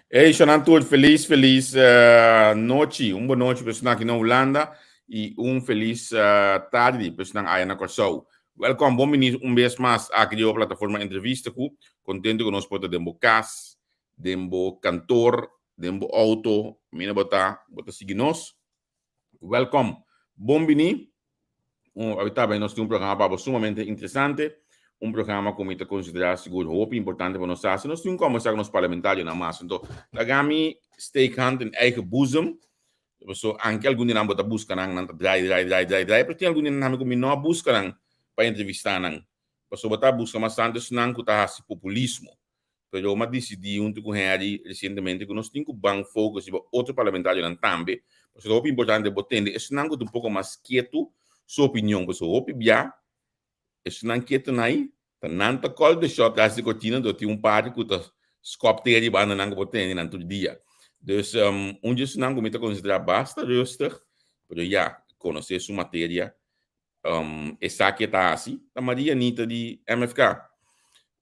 Hey, Xanantur, feliz noite. Boa noite para você aqui na Holanda e feliz tarde para você aí na Kosovo. Welcome, bom menino, vez mais aqui na plataforma entrevista com contento que nós podemos dembo cas, dembo cantor, dembo auto, mina bota seguir nós. Welcome, bom menino. Ahorita nós temos programa sumamente interessante. Programa que me considera seguro hope importante para nós. Nós temos como conversar com os parlamentares na massa. Então, lagami stake hand in eigen boezem. So, anche alcuni non bota buscano non drai, perché alcuni non hanno come no buscano para entrevistar non. So, bota busca mas antes non que tá populismo. Pero ma decidi com Harry recentemente que nós temos bang focus sobre outro parlamentário não também. So, hope importante botende, é não um pouco mais quieto sua opinião, so hope bia is nan kita nai tananta call de shot kasi cortina do ti par que tá scopte de banda nan boten nan todo dia. Dus onde isso não comita considerar basta rustig, pero já conhecer sua matéria essa que tá assim, a Maria Nita de MFK.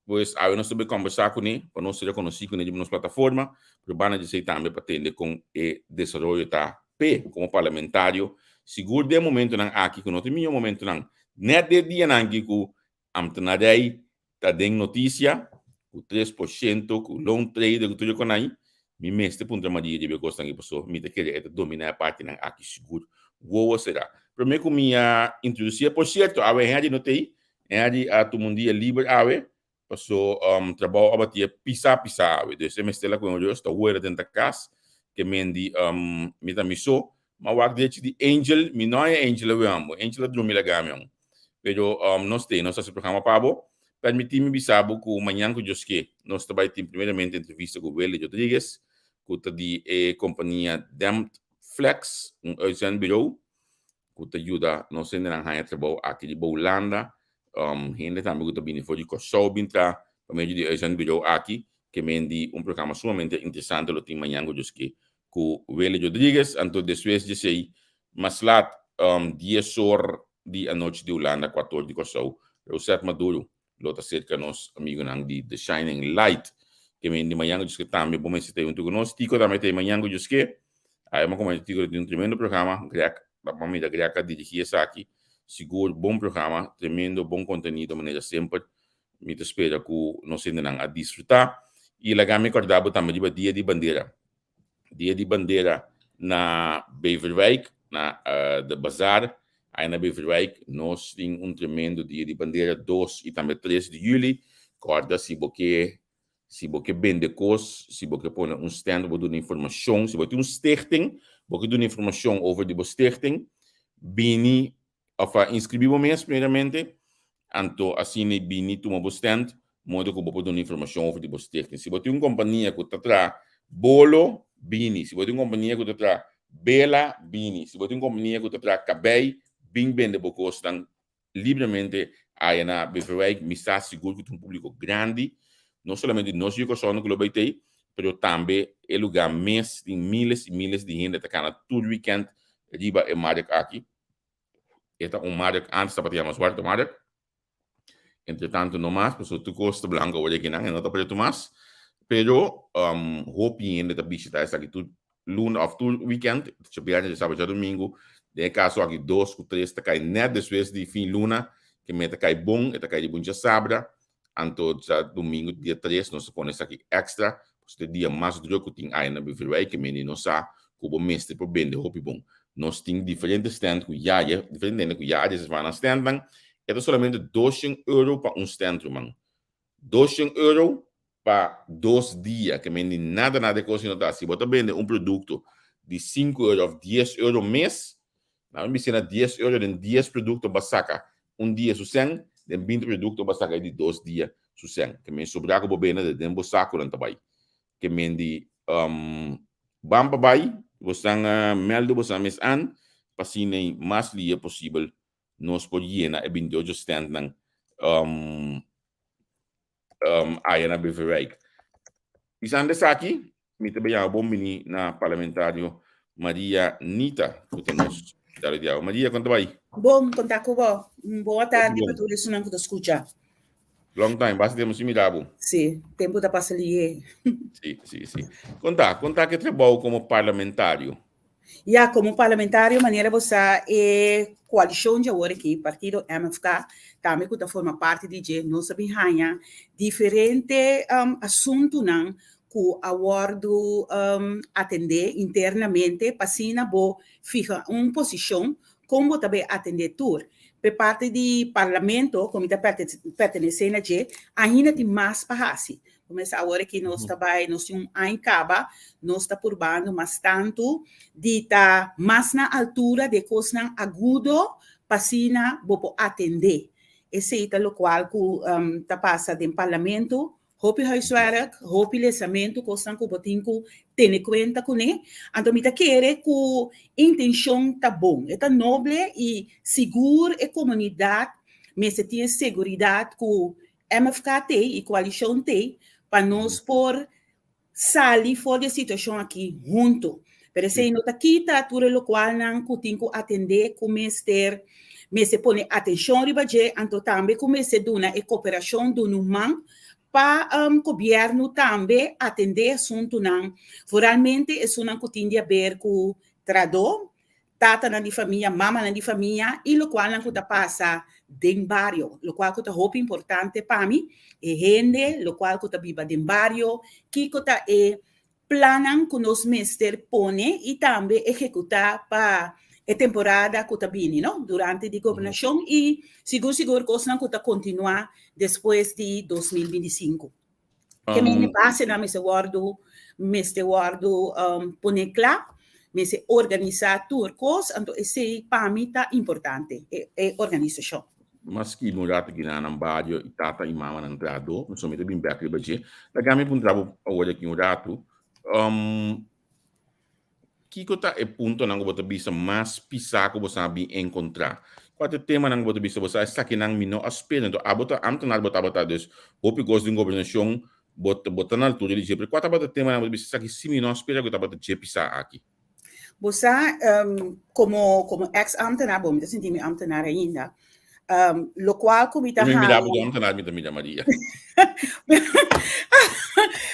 Pois aí nós também conversar com ele, para nós ser conhecido com ele nas plataformas, para o bana dizer também para atender com o desenvolvimento da P como parlamentário. Seguro de momento não aqui que não tem nenhum momento não. Net de dia não que o amtenadei tá dando notícia, o 3% com long trade que tudo com aí, me mestre ponto madia de gosto que pessoa me te querer dominar a parte não aqui seguro. Boa será. Primeiro que minha introduzir, por certo, a gente não tem, a todo mundo dia livre a passou trabalho a bater pisa dus me stella com eu estou hoje dentro da casa que me di me da miso mas o acredito de Angel me não é Angel eu amo Angel do me legame pero nós temos nosso programa pabo permitir-me bisabo que amanhã que eu que nós trabalhamos primeiramente entrevista com o Welle Rodrigues que de companhia Demt Flex uitzendbureau bureau que ajuda nós ainda a trabalho aqui de Holanda gente também que também foi de Kosovo bintra para meio de uitzendbureau aqui que mendi programa sumamente interessante lo tem amanhã que com o Welle Rodrigues então depois de sei mas lá 10 horas de a noite de Holanda 14 de Kosovo eu sei maduro lota cerca nos amigos nang de The Shining Light que mendi amanhã que também bom se tem conosco tico também tem amanhã que aí uma como tico de tremendo programa grec para mim da greca dirigir essa aqui seguro bom programa tremendo bom conteúdo maneira sempre me espera que nós ainda a desfrutar e lá me acordava também de dia de bandeira na Beverwijk na de bazar aí na Beverwijk nós temos tremendo dia de bandeira 2 e também 3 de julho corda se você vende coisas se você põe stand voor doen informação se você tem stichting você doen informação over die stichting bini of inscrever mesmo primeiramente anto assim bini toma stand modo que você doen informação over die stichting se você tem companhia que está bolo bini se você tem companhia que está bela bini se você tem companhia que está cabei bem vende você estão livremente aí na Beverwijk me está seguro que tem público grande não somente nós que somos no Globo IT, mas também é lugar mês de milhares e milhares de gente que está todo weekend riba é marca aqui. Esta marca antes estava chamando Zwarte Markt. Entretanto não mais, porque tu custa branco hoje aqui não está para tu mais. Pero hope ainda está visita essa aqui tudo luna of todo weekend, chepiar de sábado a domingo, de caso aqui 2 ou 3 está cai net depois de fim luna, que meta cai bom, está cai de bom dia sábado. Anto sa domingo dia 3 nós conhece aqui extra este dia mais duro que tem aí na Beverwijk que menino sa como mestre por vender hopi bom nós tem diferentes stand que já é diferente que já eles vão na stand bang é solamente €200 para stand man €200 para 2 dias que menino nada coisa não tá se bota vender produto de €5 ou €10 mês não me ensina €10 em 10 produtos basaca dia sucen den 20 produto basta de 2 dias sucen que me sobra ko bobena de den bosaco lang tabay que me di bamba bay bosang meldo bosang mes an pasine mas liya possible nos podíena e bindo jo stand ng aí na Beverwijk isang desaki mi tabayan bombini na parlamentário Maria Nita que temos Maria quanto vai bom contar com você boa tarde para todos que nos escutam Long time, basta temos similabo. Sim, tempo da passa ali. Sim. Conta que trabalho como parlamentário. Ja, como parlamentário, maneira você é coalição de agora aqui, partido MFK, também que forma parte de nossa birranha, diferente assunto não, que awardo atender internamente, passina bo fica uma posição, como também atender tour. Por parte do parlamento, como está pertencendo a G, ainda tem mais para assim. Começa agora que nós trabalhamos, nós temos um caba, nós está por bando, mas tanto de estar mais na altura de coisa agudo, passina, bopo atender. Esse é o qual que está passa no parlamento, hopi huiswerk, hopi lesamento, coisa que botinho tem conta com ele. Então, me quer que a intenção tá bom, é nobre e seguro a comunidade, mas tem segurança que MFK tem e coalição tem para nós por sair fora da situação aqui junto. Pero se não está aqui, tá tudo o qual não tenho que atender, começar me se põe atenção riba je, então também comece a dar a cooperação do humano para o governo também atender assunto não. Realmente é uma coisa que tem a ver com trador, tata na de família, mama na de família, e o qual não passa dentro barrio, o qual é muito importante para mim, e gente, o qual é viva dentro barrio, que é planan que nos mestre pone e também executar para a temporada que está vindo, não? Durante a governação e seguro coisa que está continuar depois de 2025. Que me base na mestre guardo pone claro, mas organizar tudo coisa, então esse para mim está importante, é organização. Mas que mudar aqui na Nambadio e tata e mama na entrado, não somente bem back ribaje. Da gami pun trabo awal aqui mudado. Kiko ta e punto nang boto bisa mas pisa ko bosa bi encontrar. Quatro tema nang boto bisa bosa está aqui nang mino aspelho, então abota amtanar bota dus. Hopi gos de governação bota na altura de sempre. Quatro bota tema nang boto bisa está aqui si mino aspelho que tá bota je pisa aqui. Você como ex-ambtenaar, bom, me senti ambtenaar ainda. Lo qual como está me dá boto amtanar me da Maria.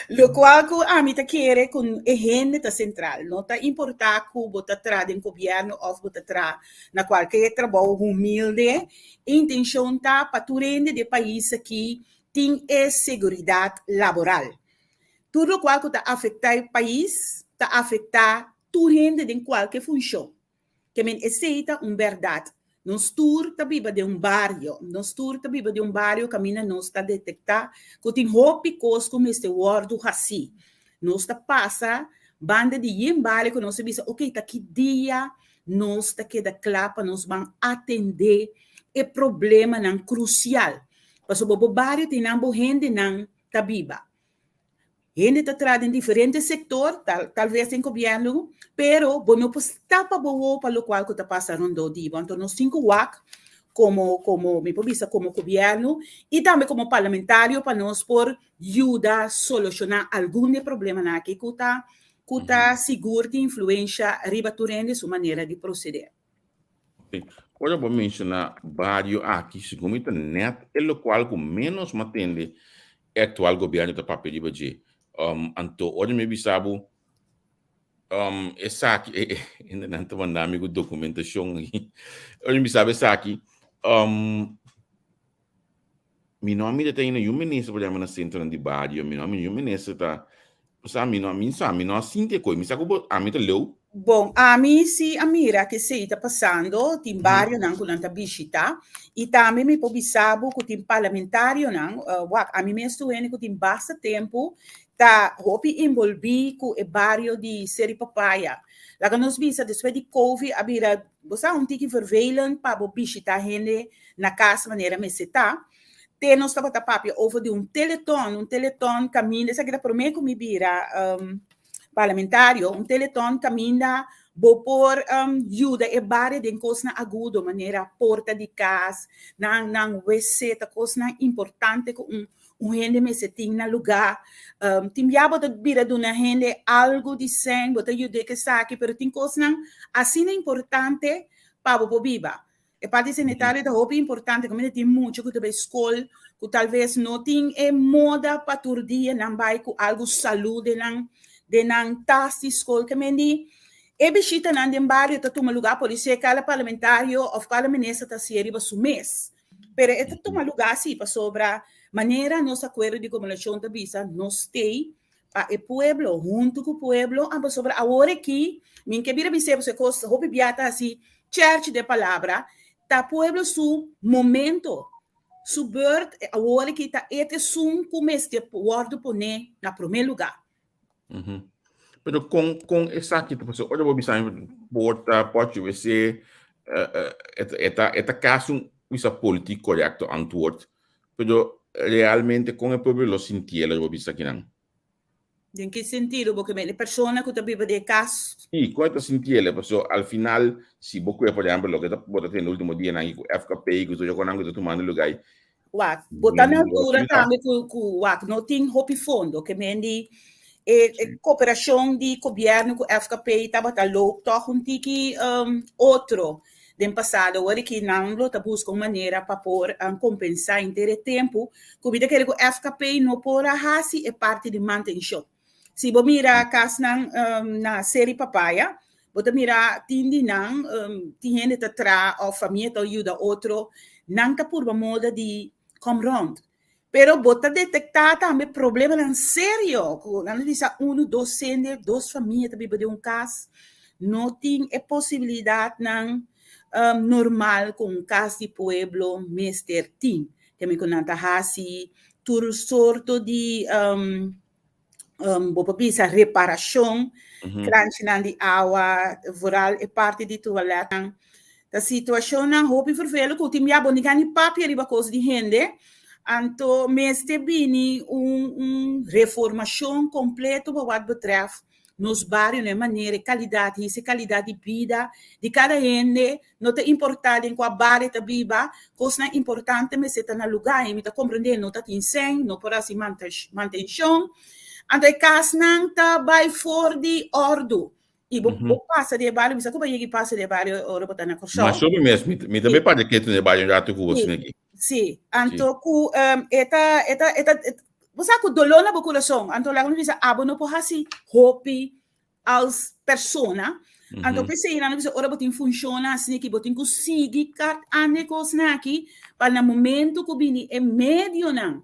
Lo qual que a mim quer com a gente central, não tá importar que bota atrás em governo ou bota atrás na qualquer trabalho humilde, intenção tá para tu rende de país aqui tem segurança laboral. Tudo qual que tá afetar o país, tá afetar tu rende de qualquer função. Que men aceita verdade. Nós tour tá viva de barrio, nós tour tá viva de barrio, camina nós tá detectar que tem roupa coisa como este word assim. Nós tá passa banda de barrio que nós bisa, ok, tá que dia nós tá que da clapa nós vamos atender e problema não crucial. Passo bobo barrio tem nambo gente não tá viva. Gente está trazendo em diferentes setores, talvez em governo, pero bueno, pues está para o qual que está passando do dia. Então, nós temos que como me provisa como governo e também como parlamentário para nós por ajudar a solucionar algum problema na que está seguro de influência ribaturende sua maneira de proceder. Quando eu vou mencionar vários aqui, segundo a net, é o qual que menos me atende o atual governo da papel de anto hoje me bisabu essa aqui ainda não estou mandando amigo documentação aqui hoje me sabe essa aqui meu nome tem um ministro por exemplo na centro de barrio meu nome ministro tá sabe meu nome assim que coi me sabe a mim tá leu. Bom, a mim se a mira que se está passando tem vários não com tanta visita e também me pobisabo que tem parlamentário não a mim mesmo é que tem bastante tempo tá hopi envolvi com o barrio de Seri Papaya. Lá que nós vimos depois de Covid a mira você tique vervelend para visitar gente na casa maneira me se tá tem nós estava papi over de teleton caminho essa que para mim como me vira parlamentário, teleton caminha por ajuda e barre de coisa agudo, maneira porta de casa, não WC, coisa importante com gente me se tem na lugar. Timbiaba de bira de uma gente algo de sangue, bota ajuda que saque, pero tem coisa assim importante para o viva. E parte sanitária da roupa é importante, como tem muito que também escola, que talvez não tem moda para todo dia, não vai com algo saúde, não taxa escola, que me e bisita nan den barrio ta toma lugar pode ser cada parlamentário ou cada ministro ta se riba su mês. Pero esta toma lugar sim para sobra maneira nossa acordo de comunicação da visa nos tem para o pueblo junto com o pueblo a sobra agora aqui min que vira bise você costa hope biata assim church de palavra ta pueblo su momento su birth agora que ta este sum comeste word pone na primeiro lugar. Pero com essa aqui, professor, olha, eu vou pensar em pode ser esta caso essa política correto antwoord, pero realmente com o povo lo sentiela, eu vou pensar aqui não. Em que sentido? Porque a pessoa que está vivendo de caso. Sim, com esta sentiela, professor, al final, se você, por exemplo, o que está botando no último dia na FKP, que eu estou tomando lugar. Wak, botar na altura também que não tem hope fundo, que mendi cooperação de governo com FKP estava tá louco, toch um tiki outro do passado, agora que não está buscando maneira para por compensar em ter tempo, comida que o FKP não por a hasi é parte de manutenção. Se você mira caso na série Papaya, você mira tindi não tem gente que tra ou família que ajuda outro, não está por uma moda de come round. Pero bota detectar também problema não sério. Quando diz dois sender, duas famílias também de caso, não tem a possibilidade não normal com um caso de pueblo mister team. Também com nanta hasi, tur sorto de bopa bisa reparação, crunch nan de água, voral é parte de toalete. A situação não roupa vervelho, que o time já bonigani papi arriba coisa de rende. Então, mestre bini reformação completa para o que betref nos bairros de maneira qualidade de vida de cada gente não é importante em qual bairro está viva coisa importante mas está no lugar e me está compreendendo não está incêndio não por assim manutenção então caso não está by for de ordo e o passa de bairro me sabe como é que passa de bairro ora botar na corção mas sobre mesmo me também pode que tu de bairro já tu com aqui. Sim, então você que dolor na população, então lá quando diz abono por assim hope as persona, então pensei na diz ora botin funciona assim que botin conseguir cat anegos na aqui para no momento que bini é meio não,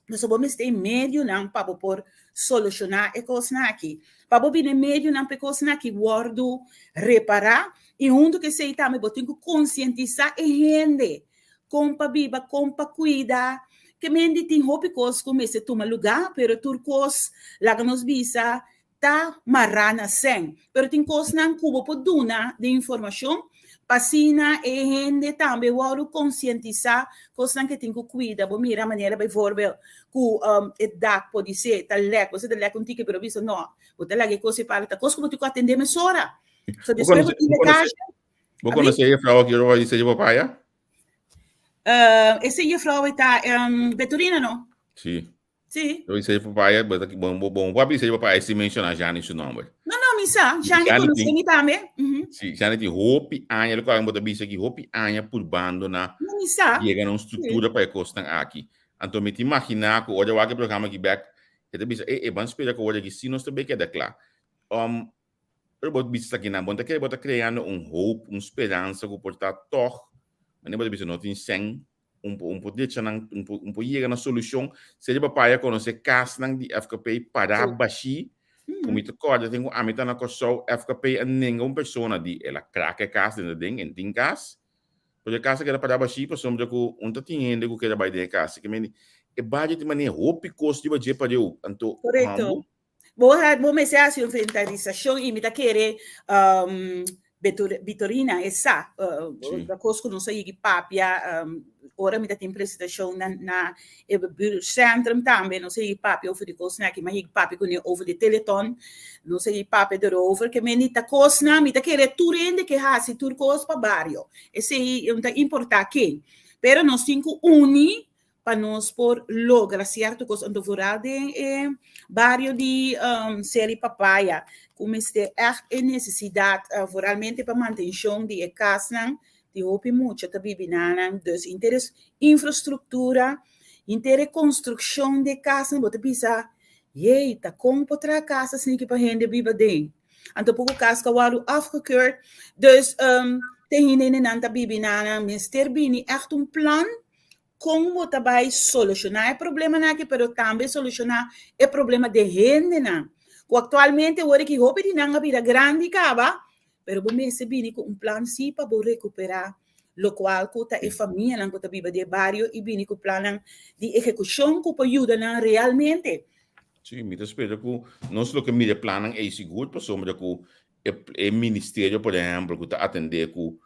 nós vamos ter meio não para por solucionar e coisa na aqui, para bini meio não para coisa na aqui guardo reparar e junto que sei também botin conscientizar e rende compa biba, compa cuida, que mendi tem roupa cos como esse toma lugar, pero turcos lá que nos bisa tá marana sem, pero tem cos não cubo por duna de informação, passina e rende também o conscientizar cos não que tem que cuida, bo mira a maneira by exemplo, ku edad pode ser tal leco, você tal leco tique pero bisa não, o tal leco coisa para tá cos como tu atender mesora. So depois de caixa. Vou conhecer a frau que eu vou dizer de papaya. Essa Frau está Beturina, não? Sim. Sim. Eu disse papai, bom, papi disse papai se mencionar já nesse nome. Não, missa, já nem conheci me também. Sim, já nem tem hope anha, ele quando bota bisa aqui hope anha por bando na. Missa. Chega na estrutura para costar aqui. Então me te imaginar que olha o programa aqui back, que te bisa vamos esperar que olha aqui se nós também quer declarar. Eu bota bisa aqui na bota que bota criando hope, esperança que pode estar toch. Mas nem pode não tem sem poder chegar na solução seria para papai conhecer caso de FKP para baixar como te corda tenho a meta na coisa FKP nenhuma pessoa de ela craque caso de ding em tem caso porque caso que era para baixar para sombra com entendendo que era vai de caso que me é budget de maneira hope custo de para eu então correto vou me ser assim inventarização e me tá querer Vitorina essa da coisa não sei que papia ora me dá apresentação na centrum também não sei papia over de coisa que mas papia com over de teleton não sei papia de over que me nita coisa me dá querer turende que hasi tur coisa para barrio esse é um importar aqui pero nós cinco uni para nós por lograr certo coisa então rural de barrio de série papaya como este echt necessidade realmente para manutenção de casa de hopi mucho ta bibinana, dus interes infraestructura, intere construção de casa, bota pisa, jee, ta kom potra casa sin que pa hende biba ding. Anto pouco casca waru afgekeurd, dus tegen in nanta bibinana, minister bini echt een plan como tabai solucionar o problema na que, pero também solucionar o problema de gente na. Actualmente, agora que hope de nanga vida grande caba, pero bom se bini com plan si para recuperar lo qual kuta e família nang kuta biba de barrio e bini com plan de execução que ajuda na realmente. Sim, me espero que não só que me planam é seguro, mas também que o ministério, por exemplo, que está atender com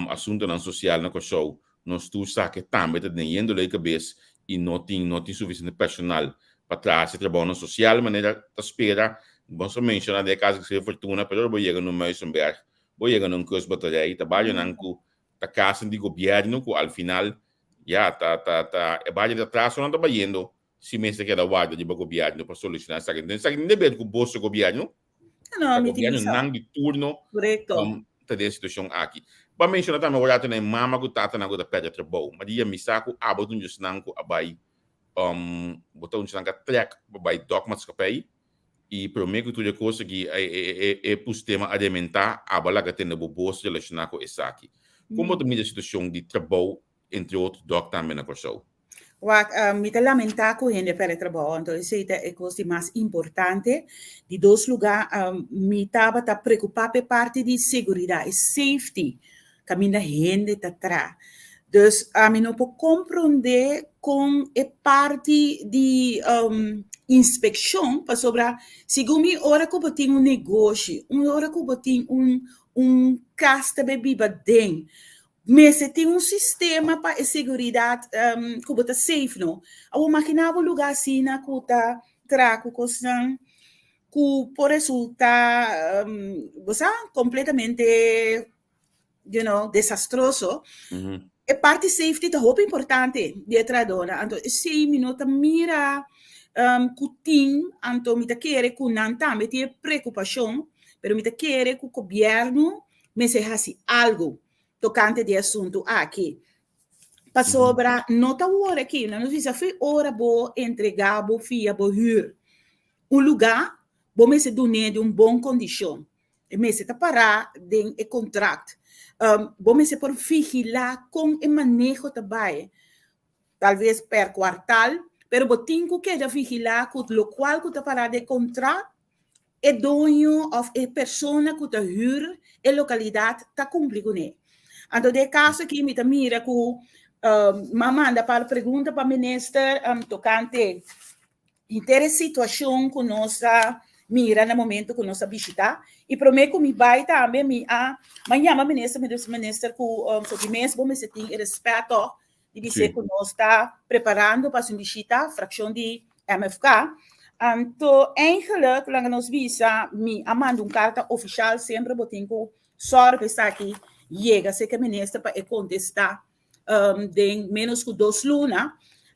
assunto social na coisa, nós tu sabe que também está tendo a cabeça e não tem suficiente personal para trás trabalho na social, maneira de espera, vamos mencionar de casos que se fortuna, mas eu vou chegar no Meisenberg, vou chegar num curso batalha, trabalho na a casa de governo, que ao final, já é base de atrás, não está trabalhando. Se mesmo que é da guarda de governo para solucionar essa questão, não deve com o bolso governo, o governo não de turno, está de situação aqui. Para mencionar também, agora tem mama que está na agora pede trabalho, mas dia me saco abot um justão que abai botar um justão que track abai documents que pai e prometo que tudo coisa que é para o sistema alimentar abala que tem no bolso relacionado com essa aqui. Como também a situação de trabalho entre outros doc também na coisa. Me lamentar com gente para trabalho, então isso é a coisa mais importante. De dois lugares, me estava preocupado com a parte de segurança e safety, que a minha gente está atrás. Então, a mim não pode compreender com a parte de inspeção, para sobre, segundo me, hora que eu tenho negócio, hora que eu tenho casta bebida dentro, mas se tem sistema para a segurança que está safe, não? Eu imaginava um lugar assim, que está trago, que por resultar completamente, desastroso. A parte safety é muito importante de tradona. Então, se minuta mira que tem, então me quer que não também tem preocupação, mas me quer que o governo me seja algo tocante de assunto aqui. Para sobra, nota hora aqui, não nos diz foi hora boa entregar, boa fia, boa hur. Lugar, bom me se donar de boa condição. E me se parar de contrato. Bom me se por vigilar com o manejo também. Talvez per quartal, pero botinho que de vigilar com o qual que parar de contrato, e dono ou a pessoa que está hur, a localidade está cumprindo. Então, de caso aqui, me mira que manda para pergunta para o ministro tocante a situação que nós mira no momento que nós visitamos. E prometo que me vai também, amanhã o ministro que mesmo me tem respeito de dizer que nós está preparando para a visita, fração de MFK. Então, eigenlijk, lang nós visa, me manda carta oficial, sempre botinho, sorte está aqui. Chega, sei que a ministra para contestar de menos que 2 lunas.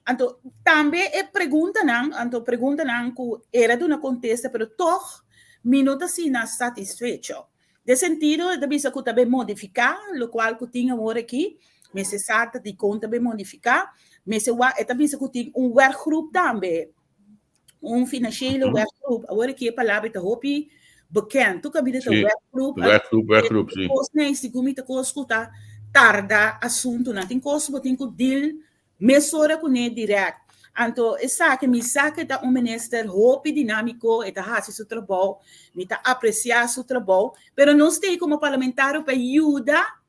Então, também pergunta que era de uma contesta, mas toch, minuto assim, não satisfeito. De sentido, de visa que também modificar, o qual que tinha agora aqui, mas se sabe de conta bem modificar, mas é visa que tinha workgroup também, financeiro workgroup, agora que a palavra está hopi, bekend. Tu kan bieden een werkgroep, sim. Nee, se gumi te escutar tarda assunto na. Tem coisa que tem que deal, mesora com ele direct. Então, essa que me saca da minister hope dinâmico, eta hace seu trabalho, me tá apreciar seu trabalho, pero nós tem como parlamentar para ajudar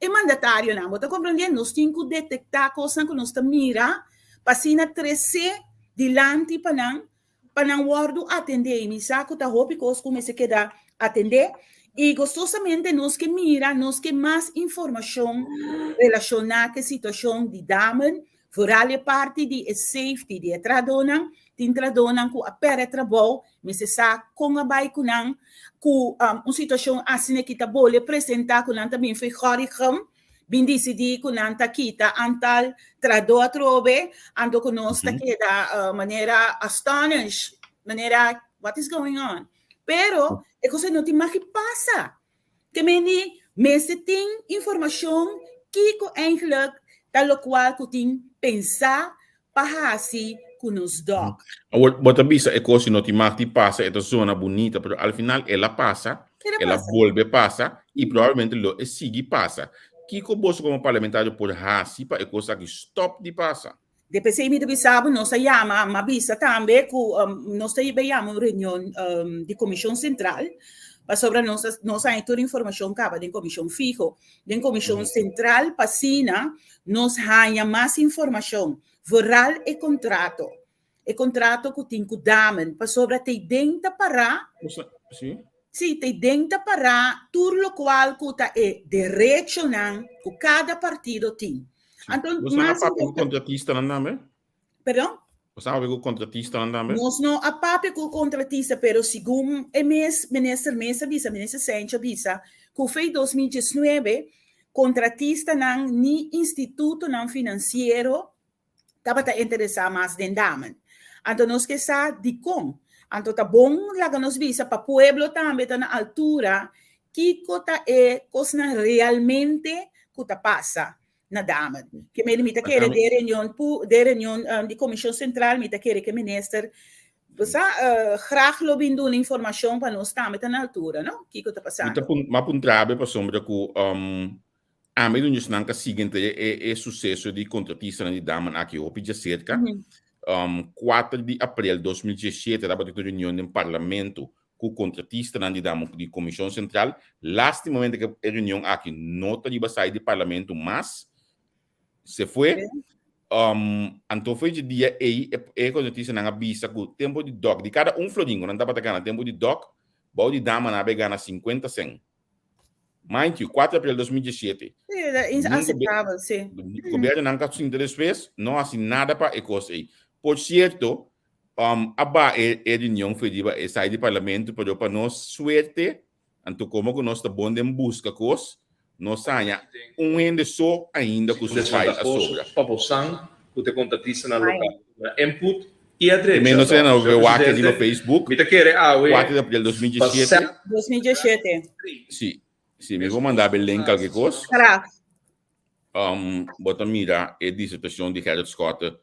e mandatário não. Você compreende? Nós tem que detectar coisas que nós mira, para assim trazer dilante para não guardo atender, me saco da roupa que como se queda atender e gostosamente nós que mira, nós que mais informação relacionada com a situação de damen, vooral a parte de safety de tradona com a pere trabalho, mas se sabe com a baicunang com uma situação assim que tá boa apresentar com também foi corrigam bem decidi com nanta kita antal trador trobe ando com nós que da maneira astonished, maneira what is going on, pero é coisa não tem mais que passa que me se tem informação Kiko eigenlijk, dat lo qual kuting pensar pahasi kunos dog. Bota bisa é coisa não te mati passa esta zona bonita, pero al final ela passa, ela volve passa e provavelmente lo e sigue passa. Kiko bolso como parlamentário por hasi pa é coisa que stop de passa. Depois aí me sabe, nós chama, mas bisa também que nós tivemos uma reunião de comissão central, para sobre nós aí toda informação cava da comissão fijo, da comissão central passina, nós ganha mais informação, voral e contrato que tem que dar, para sobre te denta para, sim, te denta para tudo o qual que é direito que cada partido tem. Então, você não sabe o contratista não dá, Perdão? Você sabe o contratista não dá, nós não a papo com o contratista, pero segundo o ministro Ministro Sencha Bisa, que foi 2019, contratista não ni instituto não financeiro estava interessado mais em damen. Então nós que sabe de como. Então tá bom lá que nós visa para pueblo também tá na altura que cota é coisa realmente que tá passa na dama. Que me limita que de reunião de comissão central me quer que o ministro você graag lobbying doen informação para nós também tá na altura, não? Que está passando? Mas um trabalho para sombra que a mim não está na seguinte é sucesso de contratista de dama aqui o pedi cerca 4 de abril de 2017 estava de reunião no parlamento com o contratista de dama de comissão central lastimamente que a reunião aqui nota de sair do parlamento mas se foi então foi de dia quando notícia na vista que o tempo de doc de cada florinho não dava ganhar tempo de doc bom de dama na ganha 50 cent mind you 4 de abril de 2017 é inaceitável sim o governo não está interesse vezes não assim nada para coisa aí por certo aba reunião foi de sair do parlamento para nós suerte então como que nós está bom em busca coisa nós saia ainda só ainda com os pais a sobra. Paposan, o te contratista na local. Input e a direita. Também nós temos o WhatsApp no Facebook. Me quer 4 de abril de 2017. 2017. Sim, me vou mandar o link qualquer coisa. Claro. Bota mira a dissertação de Gerrit Scott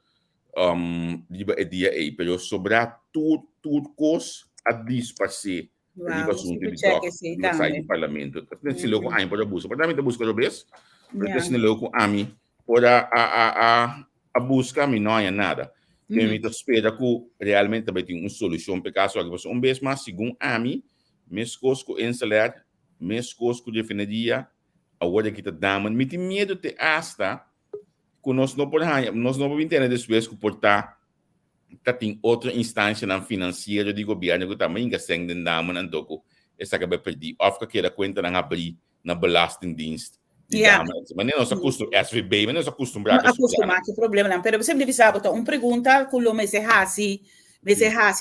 de dia aí, pero sobre tudo coisa a dispassar. Wow, di sai di parlamento. Se logo ai pode buscar, também busca do bes. Porque se logo ami pode a busca mi não há nada. Eu me espera que realmente também tem uma solução para caso que você vez mais segundo ami, mes cosco instalar, mes cosco definiria agora que tá dando, me tem medo de hasta que nós não podemos entender depois que portar tem outra instância na financeira de governo que também gastando de dama na doco essa que vai perder ou que queira conta na abrir na belastingdienst mas não se acostuma SVB mas não se acostuma que problema não pero sempre deve saber uma pergunta que o mês é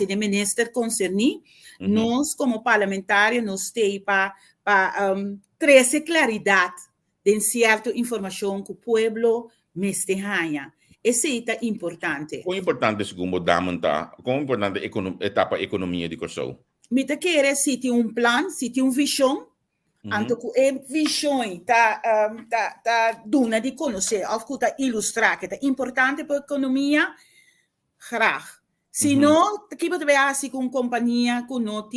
de ministro concerni nós como parlamentário nós tem para trazer claridade de certa informação que o povo mês tem esse é importante. Quão importante segundo Damanta? Quão importante etapa economia de Kosovo? Me te quer se tem plano, se tem visão, anto que visão tá duna de conhecer, ou que tá ilustrar que é importante para a economia, graag. Se não, que pode ver assim com companhia que não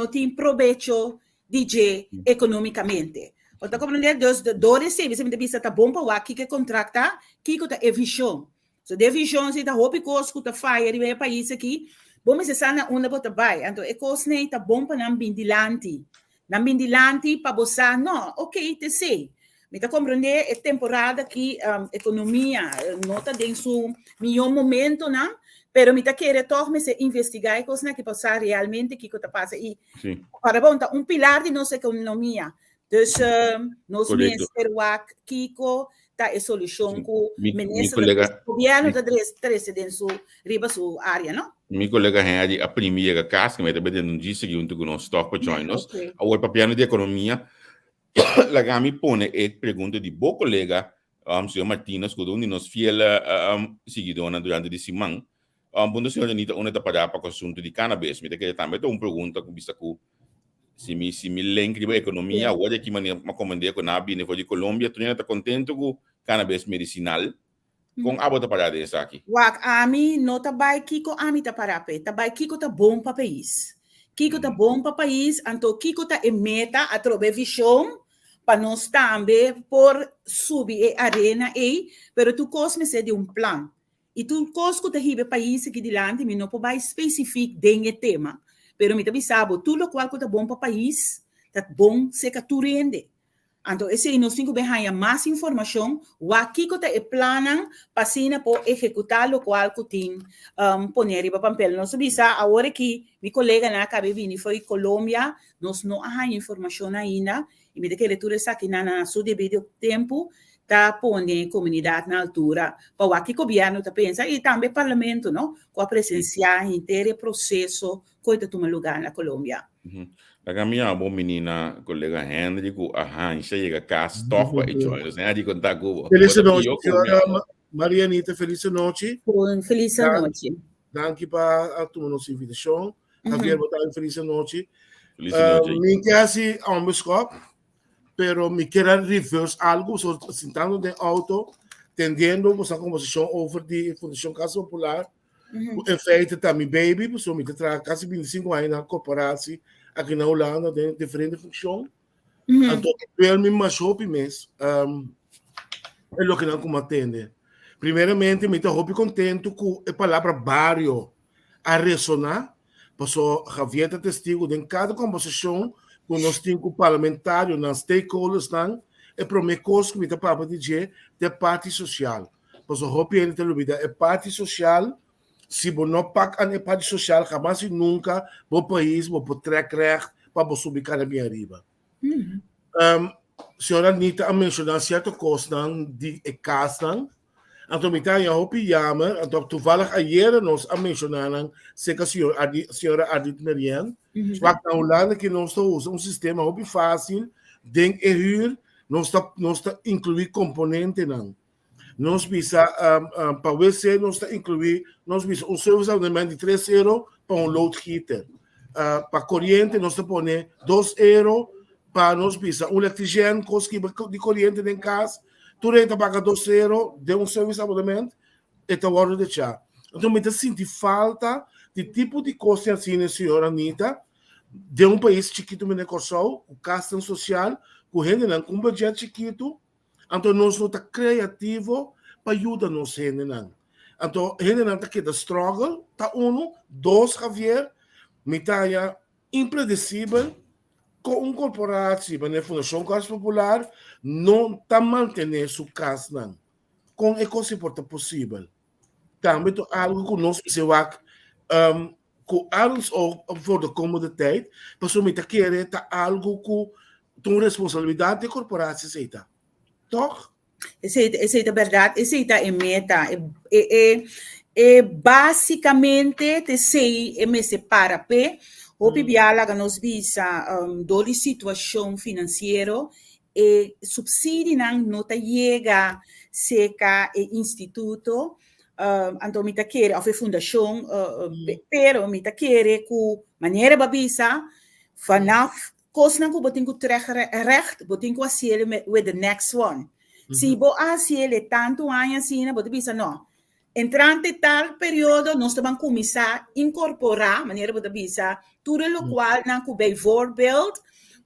tem proveito de economicamente. Então, como não dos dores, você me deve estar bom para o que contrata, que é visão. So, de visão, se está roupa coisa que está fire, e o país aqui, bom, mas essa na onda para vai. Então, é coisa nem está bom para não bindilante. Não bindilante para você, não, ok, te sei. Me está compreender, é temporada que economia não está em seu melhor momento, não? Pero me está querendo tornar se investigar coisa que passa realmente que está passando aí. Para bom, pilar de nossa economia. Dus nós minister wak Kiko tá a solução que o ministro do governo da residência riba sua área, não? Meu colega Henry a primeira casa, mas também não disse que junto com nós stop para join nós. O papiano de economia, lá que me põe é pergunta de bom colega, senhor Martínez, que onde nós fiel seguidora durante esse semana. Bom, senhor Anita, onde está para o assunto de cannabis, me quer também uma pergunta com vista que se me link de economia, hoje que me comandei com a Bine de Colômbia, tu não está contente com cannabis medicinal, com a bota para dessa aqui. Wak ami no tabay kiko ami ta parape, tabay kiko ta bom pa país. Kiko ta bom pa país, anto kiko ta emeta a trobe visão para nós também por subir e arena pero tu cosme se de plan. E tu cosco ta hibe país aqui dilante, mi no po vai específico dengue tema. Pero mi tabi sabo, tu lo qual ta bom pa país, ta bom se ka tu rende. Então, esse nós temos que mais informação, o aqui que é planam para por executar o qual que tem poner para papel. Nós sabemos agora que meu colega na acabei vindo foi Colômbia, nós não há informação ainda, e me que leitura essa aqui na seu devido tempo tá pondo comunidade na altura, para o aqui que o governo tá pensa e também parlamento, não, com a presença inteiro processo que toma lugar na Colômbia. A minha boa menina, colega Henry, a chega cá, toca e joga, né? De contar com Feliz noite, senhora Marianita, feliz noite. Feliz noite. Danke para a tua nossa invitação. Javier, botar feliz noite. Feliz noite. Me quase a biscop, pero me quero reverse algo, sentando no auto, tendendo a conversação over de Fundação Casa Popular. Em feito, tá meu baby, pessoa me traz quase 25 anos na corporação aqui na Holanda, tem diferente função. Então, eu me machuco primeiro. É o que não como atende. Primeiramente, me estou contente com a palavra barrio a ressonar. Porque Javier é testigo de cada conversação com nós temos parlamentários, nos stakeholders, é para mim coisa que me está para dizer da parte social. Porque o Hopi ele tem dúvida, é parte social. Se você não paga a parte social, jamais e nunca o país vai track recht para subir cada minha arriba. Senhora Anita a mencionar certas coisas de casa. Então, me está a jammer. Então, toevallig ayer nós a mencionar se a senhora Adit Marian. Mas na Holanda que nós usamos sistema muito fácil, denk e huur, nós está incluir componente não. Nós bisa para o WC, nós está incluir, nós bisa serviço abonamento de 3 euros para load heater. Para corrente, nós está poner 2 euros para nós bisa eletricien, coisa de corrente em casa, tu renta paga 2 euros de serviço abonamento, e está hora de chá. Então, me senti falta de tipo de coisa assim, senhora Anita, de país chiquito, me negociou, o casta social, com gente com um budget chiquito. Então, nós não estamos criativos para ajudar nós, gente. Então, gente não está aqui da struggle, está dois, Javier, me está impredicível, com corporação, a Fundação Casa Popular, não está mantendo sua casa, com a coisa importante possível. Também é algo que nós precisamos, com algo voor de comoditeit, mas o me está querendo algo com responsabilidade de corporação, seita. Toch? Essa é a verdade, essa é a meta. Basicamente, te sei, me separa, o bibiala que nos visa doli situação financeira e subsídio não te chega seca e instituto, então me tá querer a fundação, pero me tá querer com maneira babisa, vanaf coisa que botem que recht, botem que assim with the next one. Se bo assim tanto anos assim, botem bisa não. Entrante tal período, nós vamos começar a incorporar, maneira de bisa, tudo o qual não cube voorbeeld,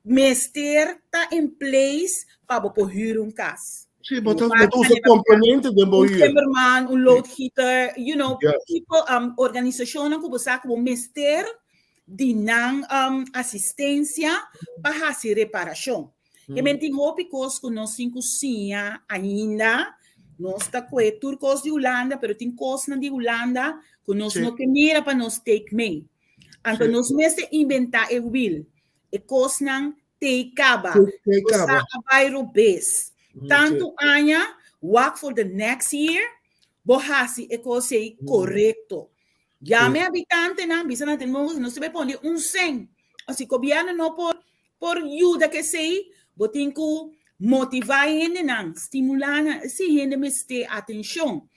meester está em place para poder casa. Sim, botamos componente de boier. Timmerman, load heater, you know, people, organização que você como meester de não assistência para fazer reparação. E mentim hopi coisas que nós temos cozinha ainda. Nós está com turcos de Holanda, pero tem coisas de Holanda que nós não queremos para nós take me. Então nós mesmo inventar o will, e coisas não take caba, coisas abaixo base. Tanto aña, work for the next year, bohasi e coisa correto. Já me habitante não, bisa na temos não se vai pôr 100. Assim, governo não por ajuda que sei, botem que motivar gente não, estimular se gente me ter atenção.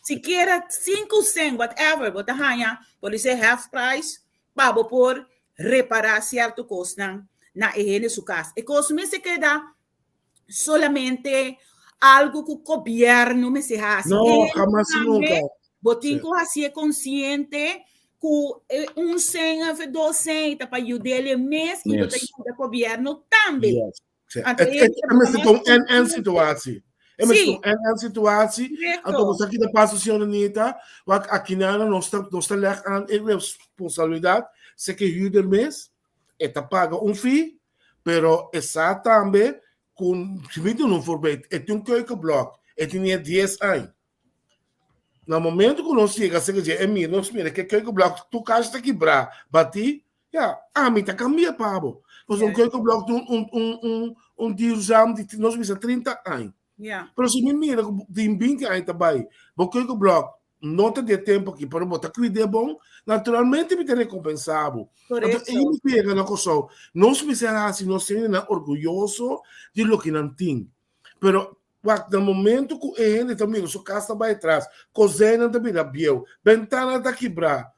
Se quer 5 cent, whatever, botar hanha, pode ser half price, para por reparar cierto coisa na higiene su casa. E cosa me se queda solamente algo que o governo me se hace. No, jamás y nunca. Botinco assim é consciente que um cento ou 200 para ajudar ele mesmo e botar o governo também. Yes. É uma situação. É uma situação. Então, você aqui da passa, senhora Anita, aqui não está levando a responsabilidade, se que ajuda mesmo, está paga fee, pero está também com, se me não for bem, tem keukenblok, tem 10 anos. No momento que nós chegamos, é mim, nós mira que keukenblok, tu casa está quebrar, bati, a mim está cambiando, pabo. Pois keukenblok duurzaam, nós vimos 30 anos. Mas se me mira, tem 20 anos também, o keukenblok não tem tempo aqui, para botar cuidado bom, naturalmente me tem recompensado. Então, ele me pega na coisa, nós me será assim, nós somos orgulhosos de lo que não tem. Pero, no momento que a gente também, sua casa vai atrás, cozinha também abriu, ventana está quebrada,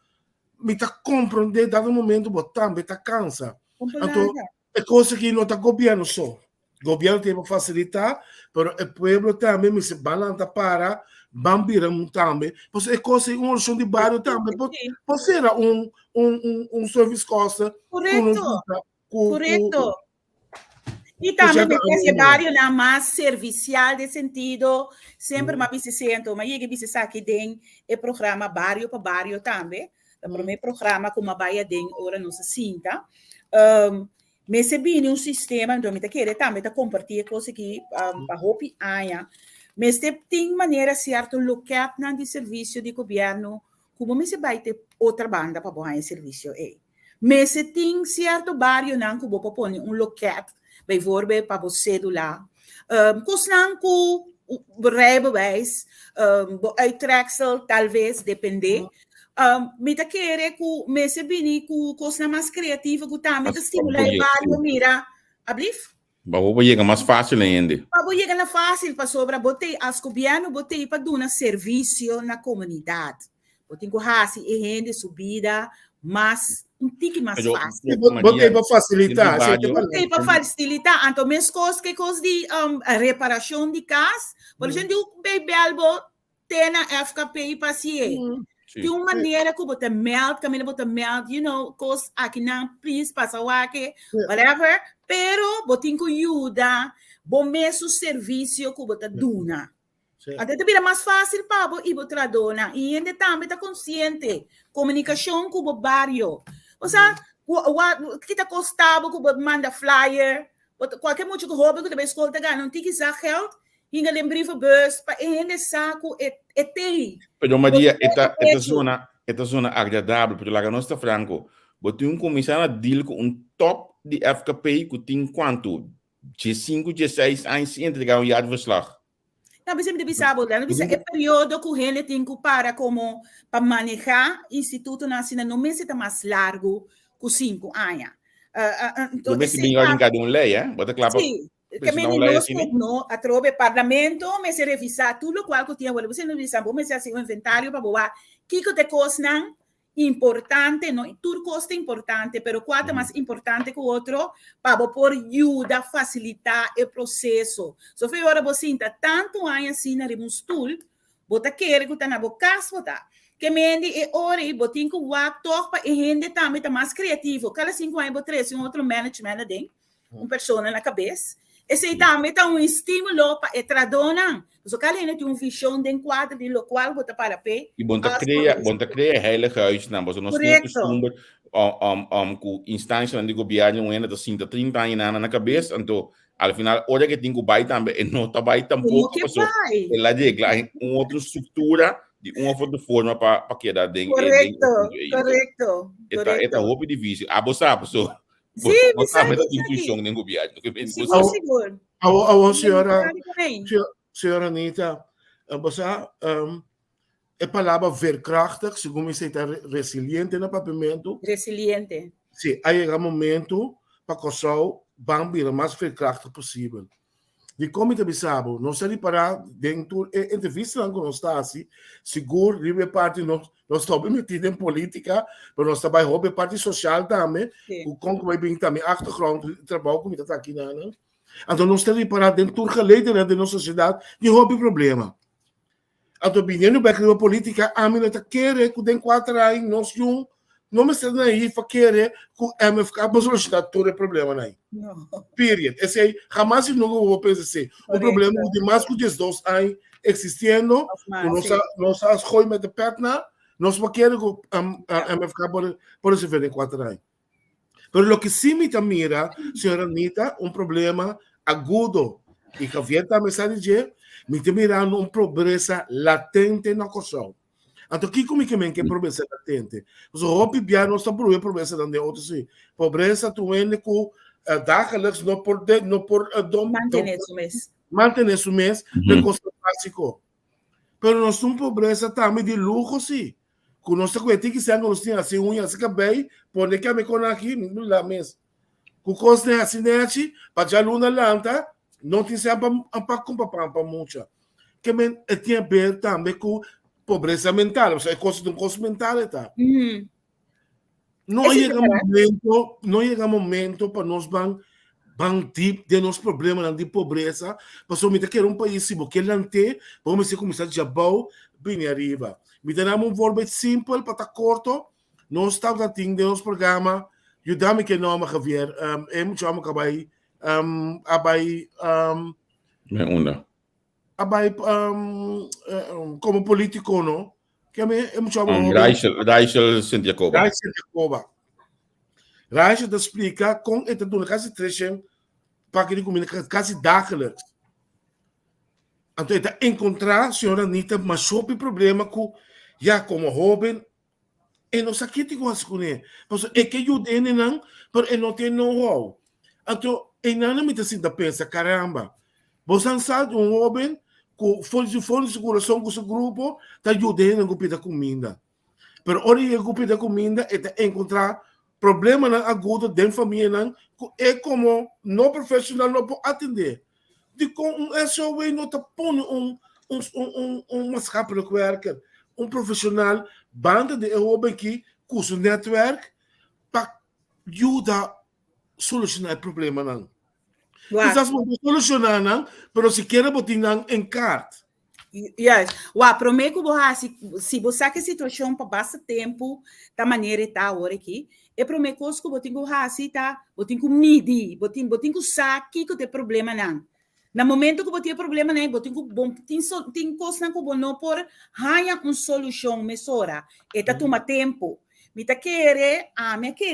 me está compreendendo, dado momento, botar, me está cansa. Então, é coisa que não está governo só. O governo tem para facilitar, mas o povo também me se balança para bambiram também. Porque é coisa, uma solução de bairro também. Pode ser serviço costa. Correto. E também esse bairro é mais servicial de sentido, sempre mais se sente, mas ele se sabe que tem o programa bairro para bairro também. O primeiro programa como a Bahia tem, ora não se sinta. Mas se bem um sistema, então, me quer também compartilhar coisas que a roupa aia. Mas tem maneira certa local de serviço de governo, como me se vai ter outra banda para ganhar serviço. Mas se tem certo bairro não que vou pôr local, bijvoorbeeld para você do lá, cosnan com rijbewijs, uittreksel, talvez, depender. Me tá querer que me se bini que coisa mais criativa que também tá estimular o bairro mira ablif vou chegar mais fácil ainda vou chegar na fácil para sobra botei as governo botei para dar serviço na comunidade botei com raça e rende subida mas tique mais fácil botei para facilitar botei para facilitar então mesmo coisas que coisas de reparação de casa por exemplo o bebê albo tem na FKP paciente de uma maneira que você melt, caminha você melt, you know, coisas aqui não precisa passar o aqui, whatever, pero você tem que ajudar, bom mesmo serviço que você dona. Até também é mais fácil para você dona e ainda também está consciente, comunicação com o bairro. Ou seja, o que está custando que você manda flyer, qualquer muito que rouba que você escuta, não tem que usar geld, hinga een brievenbus, para ainda saco tem. Pero Maria, esta zona agradável, porque lá nós está franco. Você começar a deal com top de FKP que tem quanto? De 5, de 6 anos sem entregar jaarverslag. Não, mas sempre sabe, não precisa é período que ele tem que para como para manejar Instituto Nacional, não precisa mais largo que 5 anos. Então, você tem que cada lei, Bota claro. Sim. Que no atrove parlamento, mas se revisar tudo qual que tinha, você não revisa, mas assim um inventário para boa, que te custa importante, não, tudo custa importante, pero quanto mais importante que o outro, para por ajuda facilitar o processo. Só foi hora você ainda tanto aí assim na remustul, bota querer que tá na boca, bota que mende e ora e botin que o ator para rende também tá mais criativo. Cada 5 anos botar um outro management tem, uma pessoa na cabeça. Esse também é um estímulo para tradona. Então, cada um tem visão de quadro de local que para pé. E bom tá criar heilige huis, não, mas nós temos costume com instâncias de governo ainda da 30 anos na cabeça, então ao final hora que tem que vai também não tá vai tampouco, mas ela regla outra estrutura de uma outra forma para quedar dentro. Correto. Esta roupa difícil. A você pessoa sim, você vai ter intuição nem governo. Seguro. Senhora Anita, você a palavra verkrachtig, segundo você está resiliente no papamento. Resiliente. Sim, aí é o momento para que o sol vá o mais verkrachtig possível. de comité bisabo, nós estamos para dentro entrevista com nós está assim, seguro, livre parte nós estamos metidos em política, mas nós também hobby parte social também, o como bem também achtergrond trabalho como está aqui na, né? Então nós estamos para dentro do geleden de nossa sociedade, de hobby problema. Então bineno bij de política, a mim não está querer que den 4 anos nós não me sei aí para querer que MFK para solucionar todo o problema aí. Period. Esse aí, jamais não vou pensar assim. O problema é que mais que 2 anos existindo, nós escolhemos met de perna, nós não queremos que MFK por resolver em 4 anos. Mas o que sim me mira, senhora Anita, problema agudo. E que havia também mensagem me mirando pobreza latente na Kosovo. Então, que como que é pobreza latente? So, hopi bia nós estamos por pobreza dan de outros sim. Pobreza tu ene ku dagelijks no por mantener su mês de costa básico. Pero nós temos pobreza também de luxo sim. Que nós temos que ser nós temos assim unha assim que bem, pode que me con aqui no la mês. Que costa assim nete, para já luna lanta, não tem sempre para comprar para muita. Que me tinha ver também com pobreza mental, ou seja, coisa de coisa mental tá. Não chega momento para nós ban tip de nos problemas de pobreza, para somente que país se porque lante, vamos começar já bom bem arriba. Me damos voorbeeld simples para estar curto, nós estamos de nosso programa, ajudamos que não me Javier, muito chamo abai como político, não? Que é muito chamo Rachel Santiago. Rachel te explica com esta dona quase trechen para que comida quase dagelijks. Então, encontrar a senhora Anita, mas sobre o problema com já como jovem, e não sabe que com as coisas. É que eu tenho não, mas não tem know-how. Então, não me sinta pensa, caramba, você sabe jovem que foi de coração com seu grupo, está ajudando a grupir da comida. Mas hoje a grupir da comida é encontrar problema na agudo da família, é como não profissional não pode atender. De com SOE não está pondo mascapa de worker, profissional, banda de jovem que com seu network para ajudar a solucionar o problema não. Quizás vamos solucionar não, mas se quer botar em carta. Yes. Prometo que se você que situação para bastante tempo, da maneira está agora aqui, eu prometo que você tem que medir, você tem que saber que tem problema não. No momento que você tem problema não, você tem que coisa que você não pode ganhar uma solução mesora. Eta toma tempo. Me quer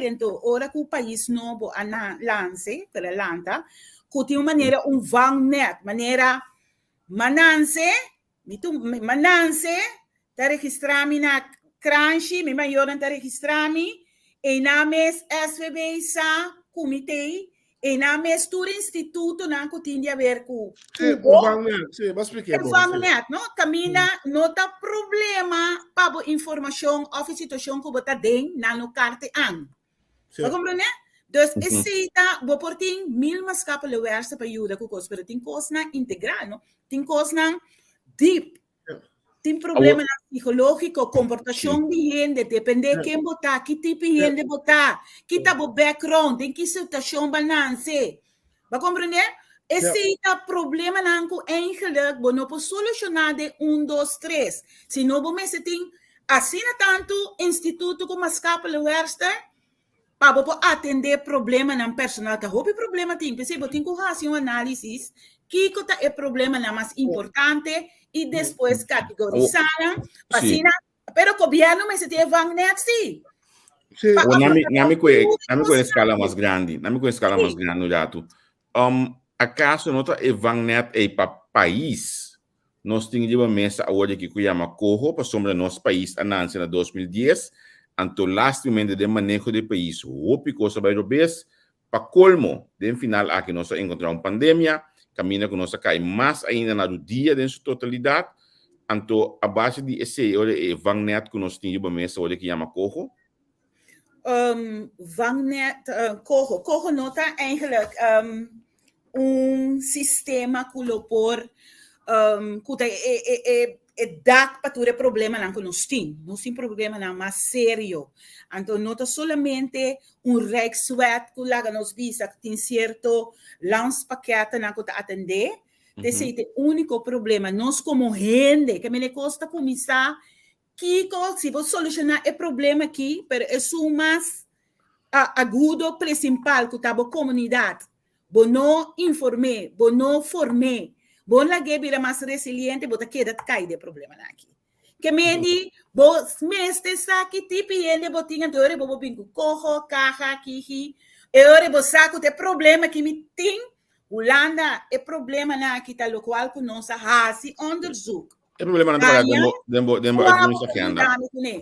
então, ora que o país novo lance, pela lanta, que tem uma maneira vangnet, maneira mananse tá registrami na Crunchy, me maior tá registrami, e na mes SVB sa comitê, e na mes tur instituto na que tem a ver com Sim, mas expliquei. Não? Camina, não tá problema para informação ou situação que você tem na no carta an. Você compreende? Então, esse vou por ti 1000 mascapas leversa para ajudar com coisa, mas tem coisa integral, não? Tem coisa deep. Tem problema psicológico, comportação de gente, depende de quem botar, que tipo de gente botar, que tá o background, tem que situação balance. Vai compreender? Esse problema não é eigenlijk, não pode solucionar de 1, 2, 3. Se não você tem assina tanto instituto como mascapa leversa para atender problema na personal que houve problema tem que tem que fazer uma análise que é o problema mais importante e depois categorizar vacina pero o governo mas tem vangnet sim nami com escala mais grande no jato acaso nota e vangnet e para país nós temos uma mesa hoje que chama Corro para sombra nosso país ananse na 2010 anto last momento de manejo de país o pico sobre europeus para colmo de final aqui nós encontramos pandemia caminha que nós cai mais ainda na do dia em sua totalidade anto a base de esse ore vangnet que nós temos uma mesa hoje que chama Corro vangnet Corro nota eigenlijk sistema culopor kuta dak pature problema nan nos tem problema nan mais sério. Então nota solamente rechtswet kulaga nos visa que tem certo lanspakete nan kuta atender. Esse é o único problema. Nós como gente que me custa começar que se você solucionar o problema aqui, pero é o mais agudo principal que tá a comunidade. Bo não informe, bo não forme, bo la gebira mais resiliente, bo ta queda cai de problema aqui. Que me di, bo meste saki tipi ele bo tinha dore bo bingo cojo, caja, kihi, e ore bo saco de problema que me tem, Holanda é problema na aqui tá lo qual que nós hasi onderzoek. É problema não tá parado dentro da agenda.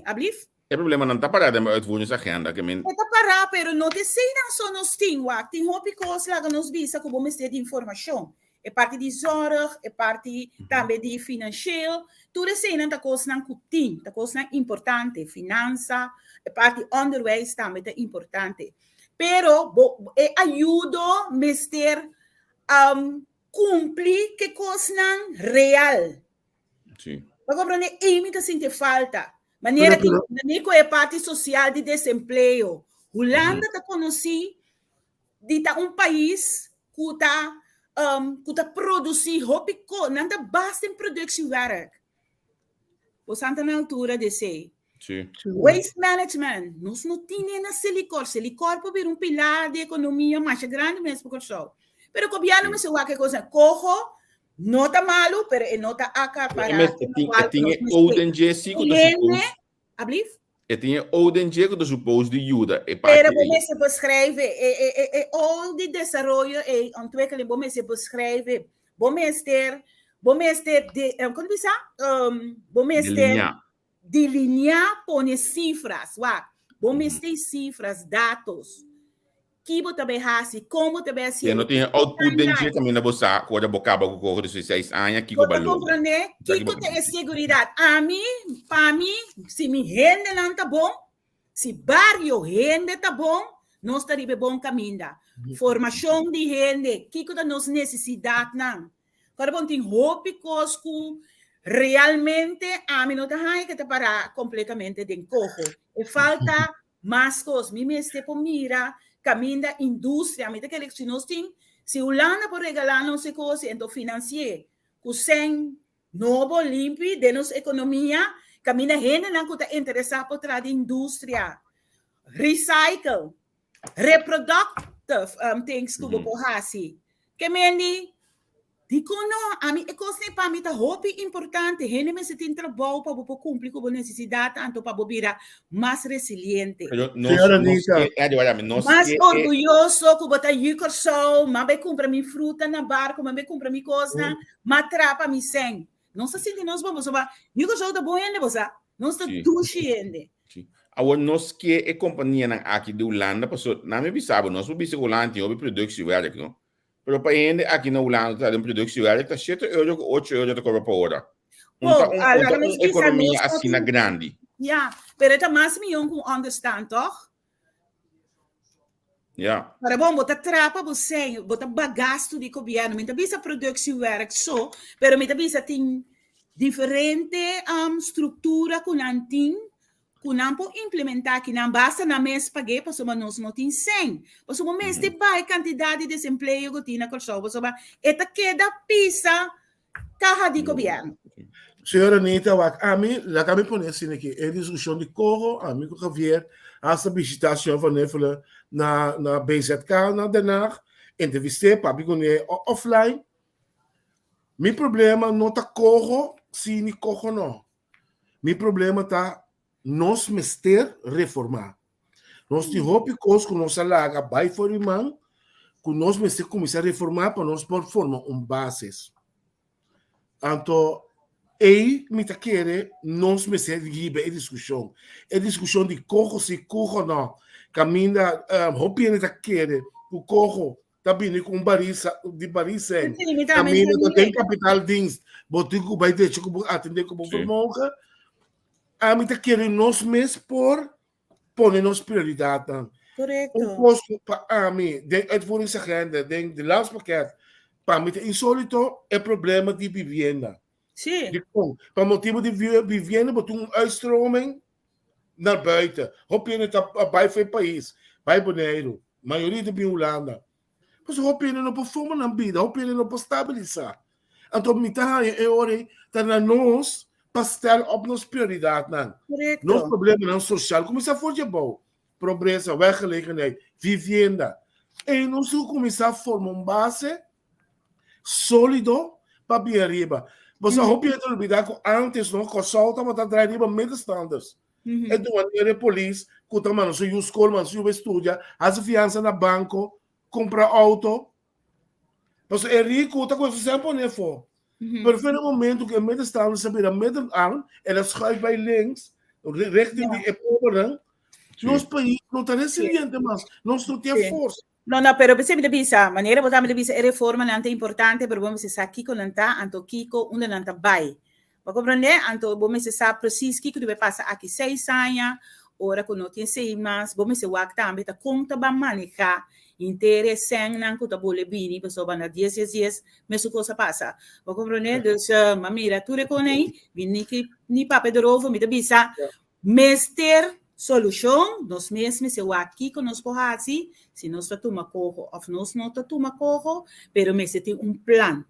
Ablif? É problema não tá parado dentro da agenda, que men. Está parado, pero não te sei não só nos tem hobby coisa lá nos visa como me de informação. É parte de zorg, é parte também de financeiro. Tudo isso não tá coisa não cutim, tá coisa importante, finança, é parte onderwijs também é importante. Pero ajuda mester cumprir que coisa não real. Sim. Para compreender, imita sem falta. Maneira que Nico é parte social de desemprego. Holanda está conhecido de país que está produzindo hobbico, não está basta em produção-werk. Você está na altura de ser. Waste management, nós não temos na Silicor. Silicor pode ser pilar de economia mais grande mesmo por isso. Pero o governo me se que coisa cojo. Não está malo, pero não está acá para... Mas tinha ouden jesi que tinha ouden jesi que supôs de ajuda. Pero como se beschrijven, al die desenvolvimento e ontwikkeling, como se beschrijven, como delinear pone cifras, como cifras, dados. Kibo também hasi, como também assim. Eu não tinha output de dia também na bolsa, quando a boca abaixo com 16 anos, Kiko balou. Compreender? Kiko tem segurança. Para mim, se me rende não tá bom, se barrio rende tá bom, nós estaríamos bom caminho. Formação de rende, Kiko da nossa necessidade não. Quando bom tem roupa cosco, realmente a mim não tá aí que tá para completamente de cojo. E falta mais coisas. Me este por mira. Caminho da indústria, a medida que nós temos, se Holanda por regalar nossa coisa, então financeiro, com sem novo limpo de nossa economia, caminho gente não está interessado por trás da indústria, recycle, reproductive things que vou fazer. Que mendi, digo não, a mim é coisa para mim tá roupa importante, gente me se tem trabalho para cumprir com a necessidade, tanto para virar mais resiliente. Mais orgulhoso que botar yucor sol, mas vai comprar minha fruta na barco, mas vai comprar minha coisa, mas trapa me sem. Não se sente nós vamos falar, yucor sol tá bom ainda, você? Não está duche ainda. Agora nós que é companhia aqui de Holanda, passou, não me sabe, nós vamos Holanda tem produção velha, não? Pero para gente aqui na Holanda está em produção está 7 euros, 8 euros de cobra por hora. Uma economia assim na grande. Ja, pero está mais milhão com understand, toch? Ja. Para bom, botar trapa, você, botar bagasto de governo, mas também essa produção werk só, pero mas também tem diferente estrutura com antim, que não pode implementar, que não basta na mês pagar, para somos nós não tem 100. Para somos mês de pai, quantidade de desemprego que tem na corção, para somos, eta queda pisa, carra de governo. Senhora Anitta, a mim, lá que me põe assim aqui, é discussão de corro, a mim com o Javier, essa visitação van Neffelen na BZK, na Den Haag, entrevistei, para mim, offline. Meu problema não está corro, se nem corro não. Meu problema está nós mester reformar. Nós temos roupa que nós alaga vai for irmão, que nós mester começar a reformar para nós por forma bases. Então, aí me tá querer nós mester de discussão. É discussão de corro se corro não. Caminha roupa ele tá querer o corro tá vindo com barisa de barisa. Caminha tem capital dins. Botico vai deixar como atender como formoga. A mim está querendo nós mesmos por nos prioridade. Correto. O custo para a mim, de uitvoeringsagenda, de landspakket, para mim, insólito é problema de vivenda. Sim. Para motivo de vivenda, botou um uitstroming naar buiten. Hoop je het bij veel país, bij Bonaire, maioria de Holanda. Mas hoop je não pode formar na vida, hoop je não pode stabilizar. Então, me tá tá na nós para estar op nos prioridade não. Correto. Nos problema não social, começar a fazer bom, pobreza, werkgelegenheid, vivenda. E nós começar a formar base sólido para vir arriba. Você hoop je te olvidar que antes não consulta, mas tá atrás de middenstanders. É do maneira polícia, que tá mano, se eu escola, se eu estuda, as fiança na banco, compra auto. Mas é rico, tá coisa sempre né for. Mas no momento que middenstanders saber a middenarm, ela schuift bij links, richting die pobre, nos país não tá resiliente, mas nós não tem força. No, pero sempre bisa, maneira botar me bisa reforma nanta importante, pero vamos se aqui com nanta, anto kiko, onde nanta vai. Para compreender, anto vamos se sabe preciso que deve passar aqui 6 anos, ora que não tem 6 meses, vamos se wak também tá conta ba manejar, inteira sem não que tá bole bini, pessoa banda 10 dias, mas o coisa passa. Para compreender, dus mamira tu reconhece, vini que ni pape de rovo, me bisa, mester solução, nós mesmos se aqui com nós porrasi, se nós toma corro ou nós não toma corro, pero me se tem plan.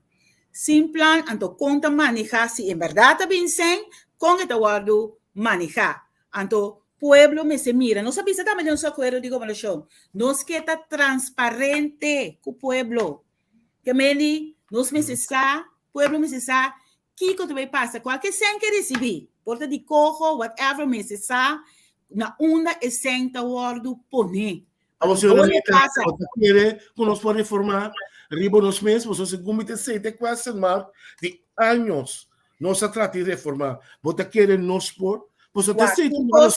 Sem plan, anto conta manejar se em verdade bem sem, com que guardo manejar. Anto pueblo me se mira, nós sabemos também de um acordo de governação, nós que tá transparente com o pueblo, que meni, nós me se sa, pueblo me se sa, que também passa, qualquer sem que receber, porta de corro, whatever me se sa, na onda é senta o pone. A você não quer que nós podemos reformar, ribo nos mesmos, você comete 7 quase mais de anos, nós tratamos de reformar. Você quer nos por, você tem 7 anos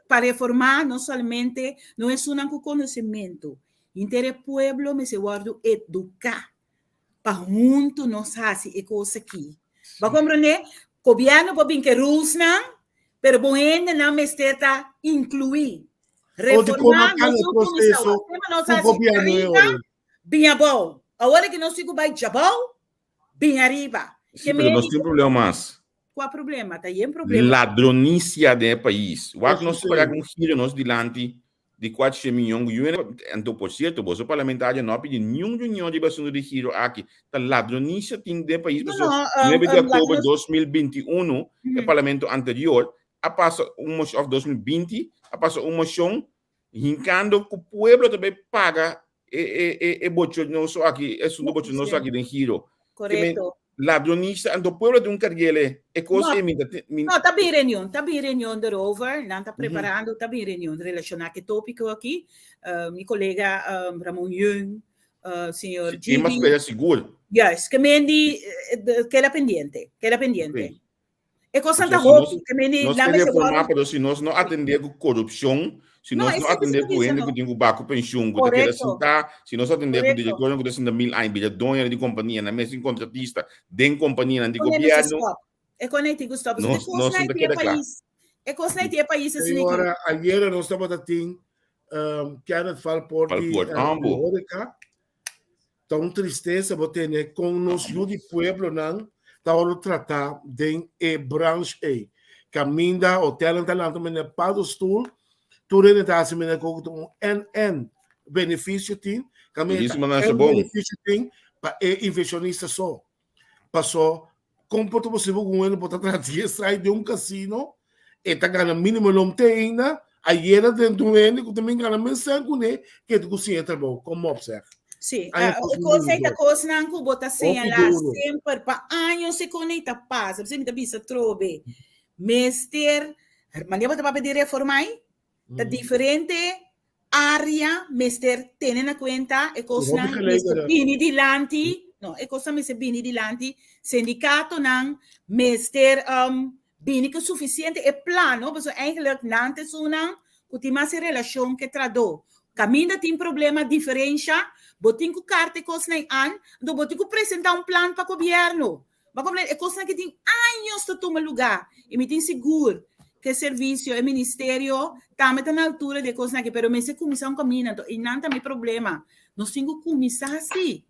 para reformar, não somente, não é só um conhecimento. Intere pueblo me se guardo educar, para junto nós fazer e coisa aqui. Vai compreender? Governo pode que rules não, pero bueno, não me está incluir. Reformar nosso processo do governo. Bem bom. Agora que nós ficamos bem jabal, bem arriba. Sim, mas nós temos problemas. Qual problema? Tá aí problema. Ladronícia do país. O que nós pagamos filho nós dilante de 4 milhões de euros. Então, por certo, você parlamentar não pede nenhum milhão de pessoas de giro aqui. A ladronícia tem do país. 9 de outubro de 2021, o parlamento anterior, a passar moção of 2020, a passar moção indicando que o povo também paga e bocho nosso aqui, é sundo bocho nosso aqui em giro. Correto. Ladronista, então o povo tem um carguele, é coisa não, tá bem reunião erover, não tá preparando, tá bem reunião relacionar que tópico aqui, meu colega Ramon Jung, senhor Jimmy. Mas coisa seguro. Yes, que mendi, que era pendiente. Okay. É coisa da roupa, que mendi, nós queremos reformar, mas se nós não atender com corrupção, se nós não atender com ele, que tem o banco pensão, que quer sentar, se nós atender com o diretor, que tem 100.000 anos, que é dono de companhia, na mesma contratista, de companhia, de governo. É conectado, Gustavo. Nós não tem país. É coisa não tem país assim. Agora, ayer nós estamos assim, que era fala por tão tristeza, porque né, com nós de pueblo não, tá hora tratar de branche aí, caminha, hotel, talento, mas não para o stool. Tudo está assim, mas com NN benefício tem, caminha benefício tem para inversionista só, passou comporta possível com ele botar atrás sai de cassino e está ganhando mínimo não tem ainda, aí era dentro do ele que também ganha mensagem com ele que tu cozinha trabalho como observa. Sim, o conceito da coisa não que bota sem lá sempre para anos se conecta passa, você me dá bisa trobe, mester, mas eu vou te pedir reformar da diferente área, mester tem na conta e coisa não bini dilante, não, e coisa me se bini dilante, sindicato não, mester bini que suficiente e plano, porque eigenlijk não te sunan, que tem mais relação que traduz. Caminha tem problema diferença, botem com carta coisa nem an, do botem com apresentar plano para o governo. Mas como é coisa que tem anos para tomar lugar, e me tem seguro que o serviço, o ministério, também está na altura de coisa que, pero me se comissão caminha, e não tem problema. Nós temos que começar assim.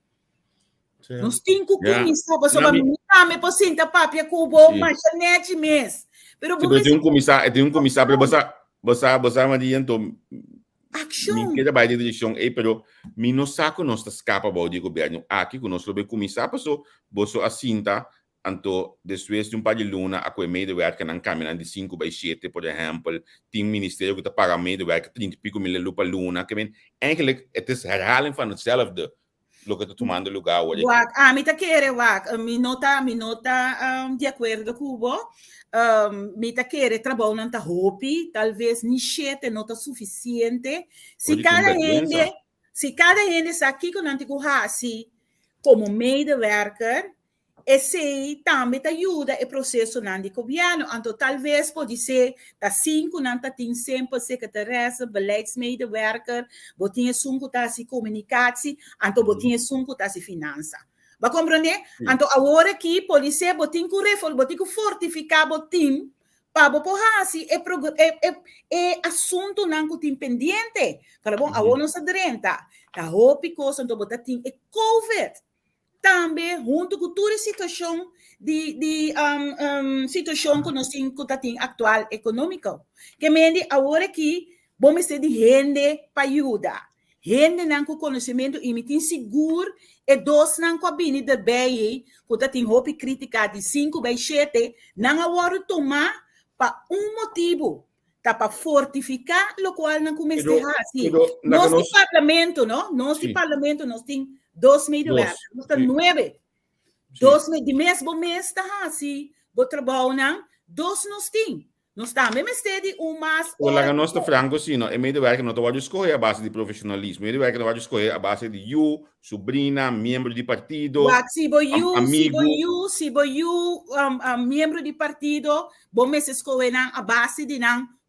Nos cinco Yeah. comissários, só Nami- me posinta papia cubo, Sim. mas net mês. Pero Se tem um comissário, você vai dizer, então, action. mi queda vai de direção, pero mi não saco nós está escapa do governo. Aqui que nós soube comissário, você assinta, então, depois de par de luna, a coisa meio de werk que não caminha de 5 by 7, por exemplo, tem ministério que está pagando meio de werk 30 pico mil lupa luna, que vem, eigenlijk, het is herhaling van hetzelfde. Lo que está tomando lugar hoje. Me tá querendo, me nota de acordo com o me tá querendo trabalhar não tá hopi, talvez nem chete não tá suficiente. Se cada gente está aqui com antigo hasi como medewerker, esse também te ajuda o processo não de governo. Então, talvez pode ser da 5 não tem sempre secretária, beleidsmedewerker, botinha 5 tá se comunicatie, então botinha 5 tá se finança. Vai compreender? Então, agora aqui pode ser botinha com fortificar botinha para porrasi é assunto não que tem pendente. Cara bom, agora não se adrenta. Tá hopi coisa então botinha é COVID. Também, junto com toda a situação situação que nós temos atual econômica. Que mende agora que vamos ter de gente para ajudar. Gente não com conhecimento e me tem seguro e dois não com a bini de bem, que tem roupa crítica de 5 by 7, não agora tomar para motivo. Tá para fortificar o qual não começa a assim. Nosso parlamento, não? Nosso parlamento nós temos 2 medewerkers, nós temos 9. 2 de mês por mês está assim. Vou trabalhar 2 nós temos. Nós também temos mais. Olha, nós está franco sim, é medewerker não pode escolher a base de profissionalismo. Medewerker não pode escolher a base de sobrinha, membro de partido, amigo. Se membro de partido, vamos escolher a base de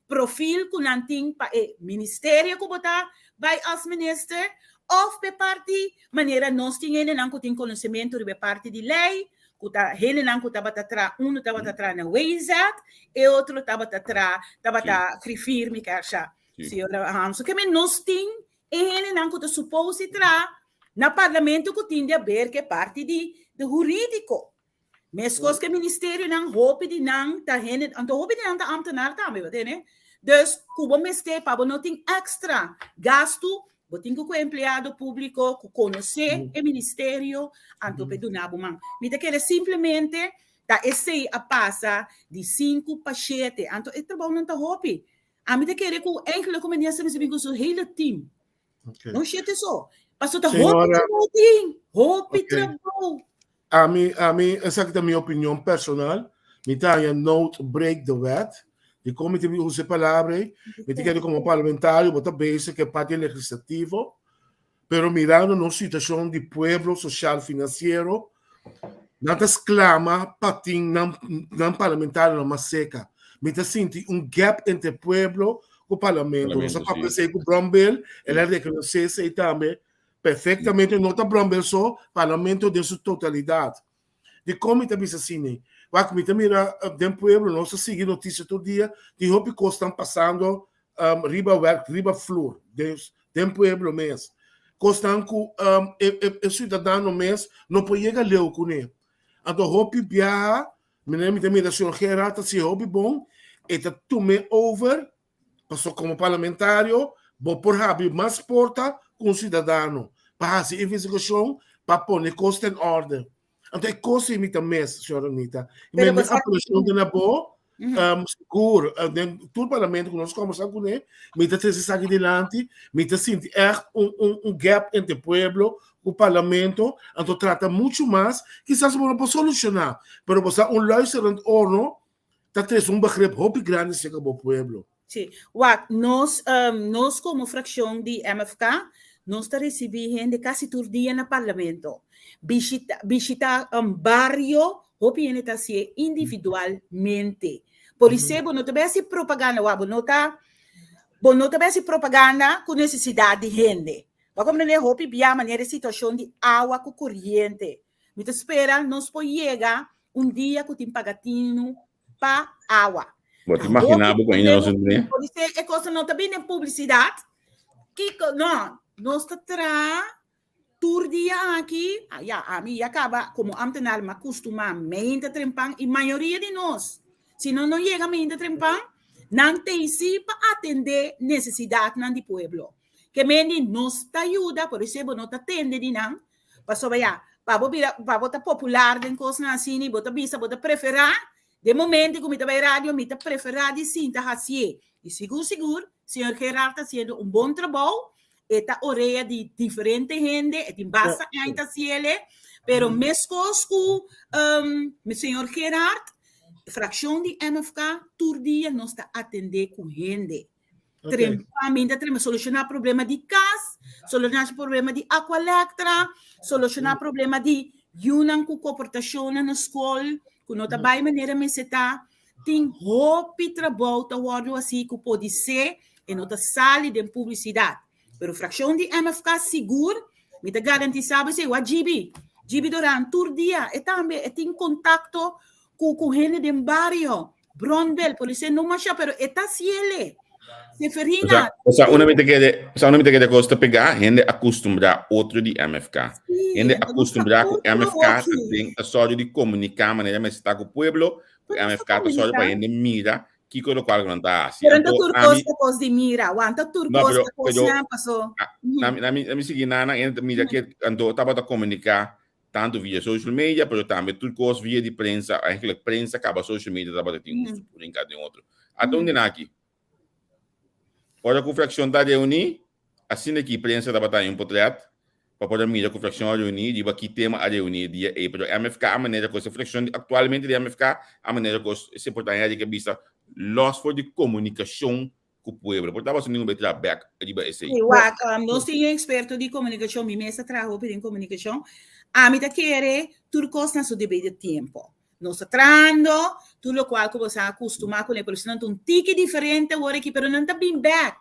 perfil que não tem para o ministério que botar vai als minister of pe parte maneira nós tínhamos não que tem conhecimento de parte de lei que tá ele não que estava atrás estava atrás na Waze Act e outro estava atrás firme que acha senhora Hanso que nós tem ele não que está suposto entrar na parlamento que tem de ver que parte de jurídico mas coisas que o ministério não roupa de não tá gente então roupa de não tá ambtenaar também né dus como mestre para não tem extra gasto botinho com o empregado público que conhecer o ministério anto pedunabo man me te quer simplesmente tá esse a passa de 5 para 7 anto é trabalho não tá roupa a me te quer com enkele combinação me com o hele team não chete só passou tá roupa trabalho a mim essa aqui é a minha opinião personal me tá não break the wet de como te usa a palavra me te quero como parlamentário botar base que é parte legislativo pero mirando na situação de pueblo social financeiro não exclama patin não parlamentário não seca me te senti gap entre pueblo e o parlamento não sabe pensar que o Bromwell ela reconhece e também perfeitamente não está Bromwell só parlamento de sua totalidade de como te pensa assim vai que mira dentro pueblo não se sigue notícia todo dia de roupa que estão passando riba flor dentro pueblo mesmo costam com o cidadão mesmo não pode chegar leu com ele então roupa viaja mira senhor Gerardo se roupa bom e tá tome over passou como parlamentário vou por abrir mais porta com o cidadão para fazer investigação para pôr costa em ordem. Então, é coisa imita mesmo, senhora Anita. Mas a apelação de Nabo, seguro, todo o parlamento que nós conversamos com ele, me está trazendo aqui delante, me está sentindo gap entre o povo, o parlamento, então trata muito mais, quizás não pode solucionar, mas você luisterend orno, dat is begrip hoop grande zeker op pueblo. Sim. Nós como fração de MFK, nós recebemos quase todo dia no parlamento. Visita barrio, hoop je het assim individualmente. Por isso, não tem propaganda, não tem propaganda com necessidade de gente. Vamos compreender, hoop via maneira situação de água com corrente. Me espera, nós podemos chegar dia que tem pagatino para água. Vou te imaginar com isso, né? Por isso, é coisa não também em publicidade. Que não, nós está turdia aqui, a mim acaba como ambtenaar me acostuma mente trempang e maioria de nós, se não chega mente trempang, não tem si para atender necessidade não do pueblo. Que mendi nos te ajuda, por isso não te atende de não, para sobre para botar popular den coisa assim, e botar bisa, botar preferar, de momento como está vai rádio, me está preferar de sim, tá assim, e seguro, senhor Gerardo está fazendo bom trabalho. Esta orelha de diferente gente, de basta ainda ciele, pero mesco senhor Gerard, fração de MFK, todo dia nós está atender com gente. Tremamente, solucionar problema de gás, solucionar problema de água elétrica, solucionar problema de unang com comportação na escola, que não está bem maneira me está, tem roupa trabalho, tá word assim que pode ser, e não está sali de publicidade. Pero fração de MFK seguro, me te garantir sabe se o GB durante todo dia, e também tem contato com gente do barrio, Bronbel, por isso não macha, pero está ciele. Se ferina. O sea, una mente que de costa pegar, gente acostumbrar outro de MFK. Gente acostumbrar com MFK, tem a sorte de comunicar, maneira mas está com o pueblo, MFK tá sorte para gente mira. Kiko lo qual não tá assim. Pero turcos cos de mira, wanta turcos cos na passou. Na me seguir na mira que ando tava a comunicar tanto via social media, pero também turcos via de prensa, eigenlijk prensa acaba social media tava a ter por em cada outro. Até onde aqui? Pode a fração da reuni, assim que prensa tava tá em portrait, para poder mirar com fração a reuni, de aqui tema a reuni dia e pero MFK a maneira que essa fração atualmente de MFK a maneira que se porta de que vista los for de comunicação com o povo. Porque estava sendo um back de esse. Nós temos experto de comunicação, minha mesa trabalha em comunicação. A mim tá querer turcos na sua devido tempo. Nós trando, tudo o qual que você acostuma com a pessoa, um tique diferente agora aqui, pero não está bem back.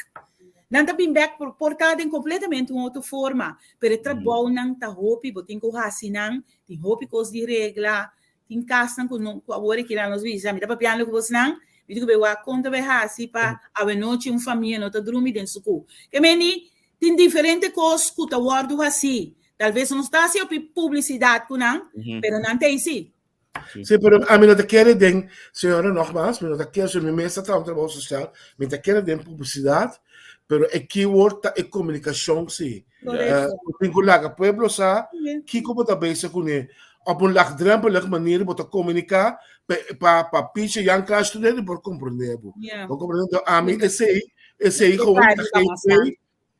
Não está bem back portado em completamente uma outra forma. Pero trabalho não está roupa, botem com assim não, tem roupa com de regra, tem casa com agora que lá nós vimos, a mim tá papiando com você não. Eu digo, eu conto bem assim para a noite família não tá dormindo dentro do que meni tem diferente coisas que tá guardo assim. Talvez não está assim publicidade com não, pero não tem sim. Sim, pero a mim não te quer den, senhora, nogmaals, mas não te quer, se me mesa tá trabalho social, me te quer den publicidade, pero é keyword é comunicação sim. Vincular o pueblo sa, que como tá bem se com op een laagdrempelige manier moeten communiceren para pitchen yang ka studenten por compreender. Vou compreender a mim esse gewoon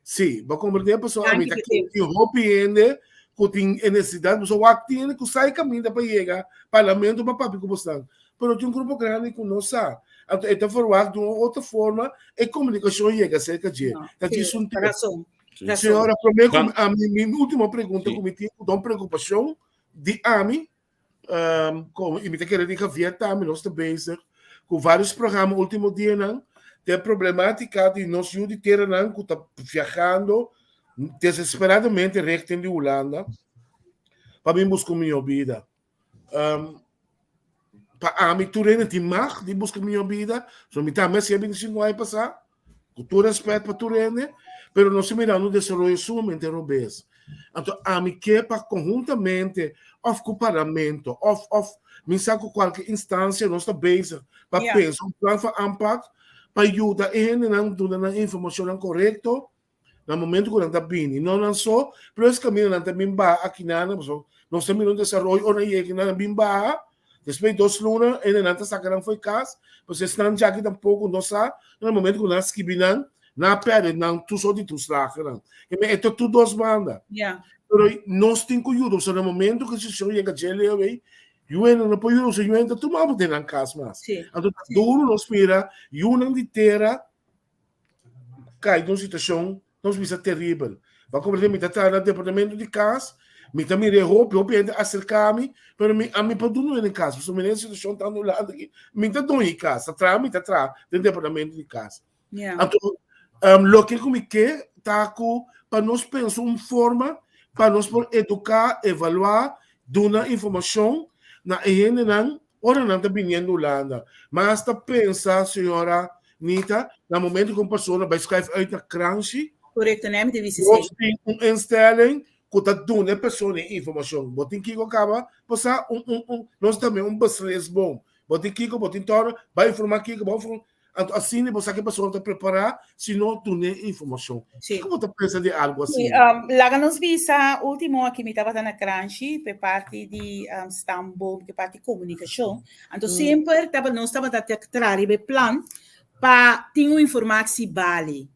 sim, vou compreender pessoal a mim tá que roupa ainda que tem necessidade, mas o aqui ainda que sai caminho para chegar parlamento para papi como estão. Pero tem grupo grande que não sabe. Então forward de uma outra forma e comunicação chega cerca de. Tá isso um senhora, a minha última pergunta que me tinha com preocupação de AMI, como eu me quero dizer que também nós estamos bezig com vários programas último dia não tem problemática de nós de ter não que está viajando desesperadamente reto em Holanda para mim buscar minha vida para AMI tu ainda tem mais de buscar minha vida só me também se bem se não vai passar com todo respeito para tu ainda pero nós se mirando desenvolvimento sumamente robês. Então, a mim quer para conjuntamente, of com o parlamento, of com qualquer instância, nós estamos bezig para pensar um plano de impacto para ajudar a não dar informação correta no momento que nós estamos bem. Não só, mas esse caminho não está bem aqui nada, nós temos um desenvolvimento, ou não é que não bem depois de 2 lunas, ainda não está sacando foi caso, mas estão já aqui tampouco, não sabe, no momento que nós escrevemos, na pele, não tu só de tu slagen não. É tudo 2 bandas. Pero nós temos que ajudar, no momento que se chega a gele, eu não pode ajudar, eu ainda tomamos de na casa mas. Então duro nós mira, eu não de terra cai numa situação, nós bisa terrível. Vai compreender me tá no departamento de casa, me também roupa, eu ainda acercar-me, pero a mim pode não ir em casa, porque a situação tá no lado aqui, me tá doendo em casa, atrás, no departamento de casa. Então lo que como que tá para nós pensar uma forma para nós educar, evaluar, dar informação na gente não, ora não está vindo Holanda, mas está pensar, senhora Nita, no momento que uma pessoa vai escrever uit na krantje, correto, né? nós temos uma instelling quando dá a pessoa informação, botem que acaba, passar nós também bastante bom. Botem que botem tora, vai informar que vai assim você que a pessoa está preparar, se não tu nem informação. Sim. Como você pensa de algo assim? Lá nos visa último aqui me estava na Crunchy, por parte de Istanbul, por parte de comunicação. Então sempre nós estava a tratar o plano para ter uma informação bale.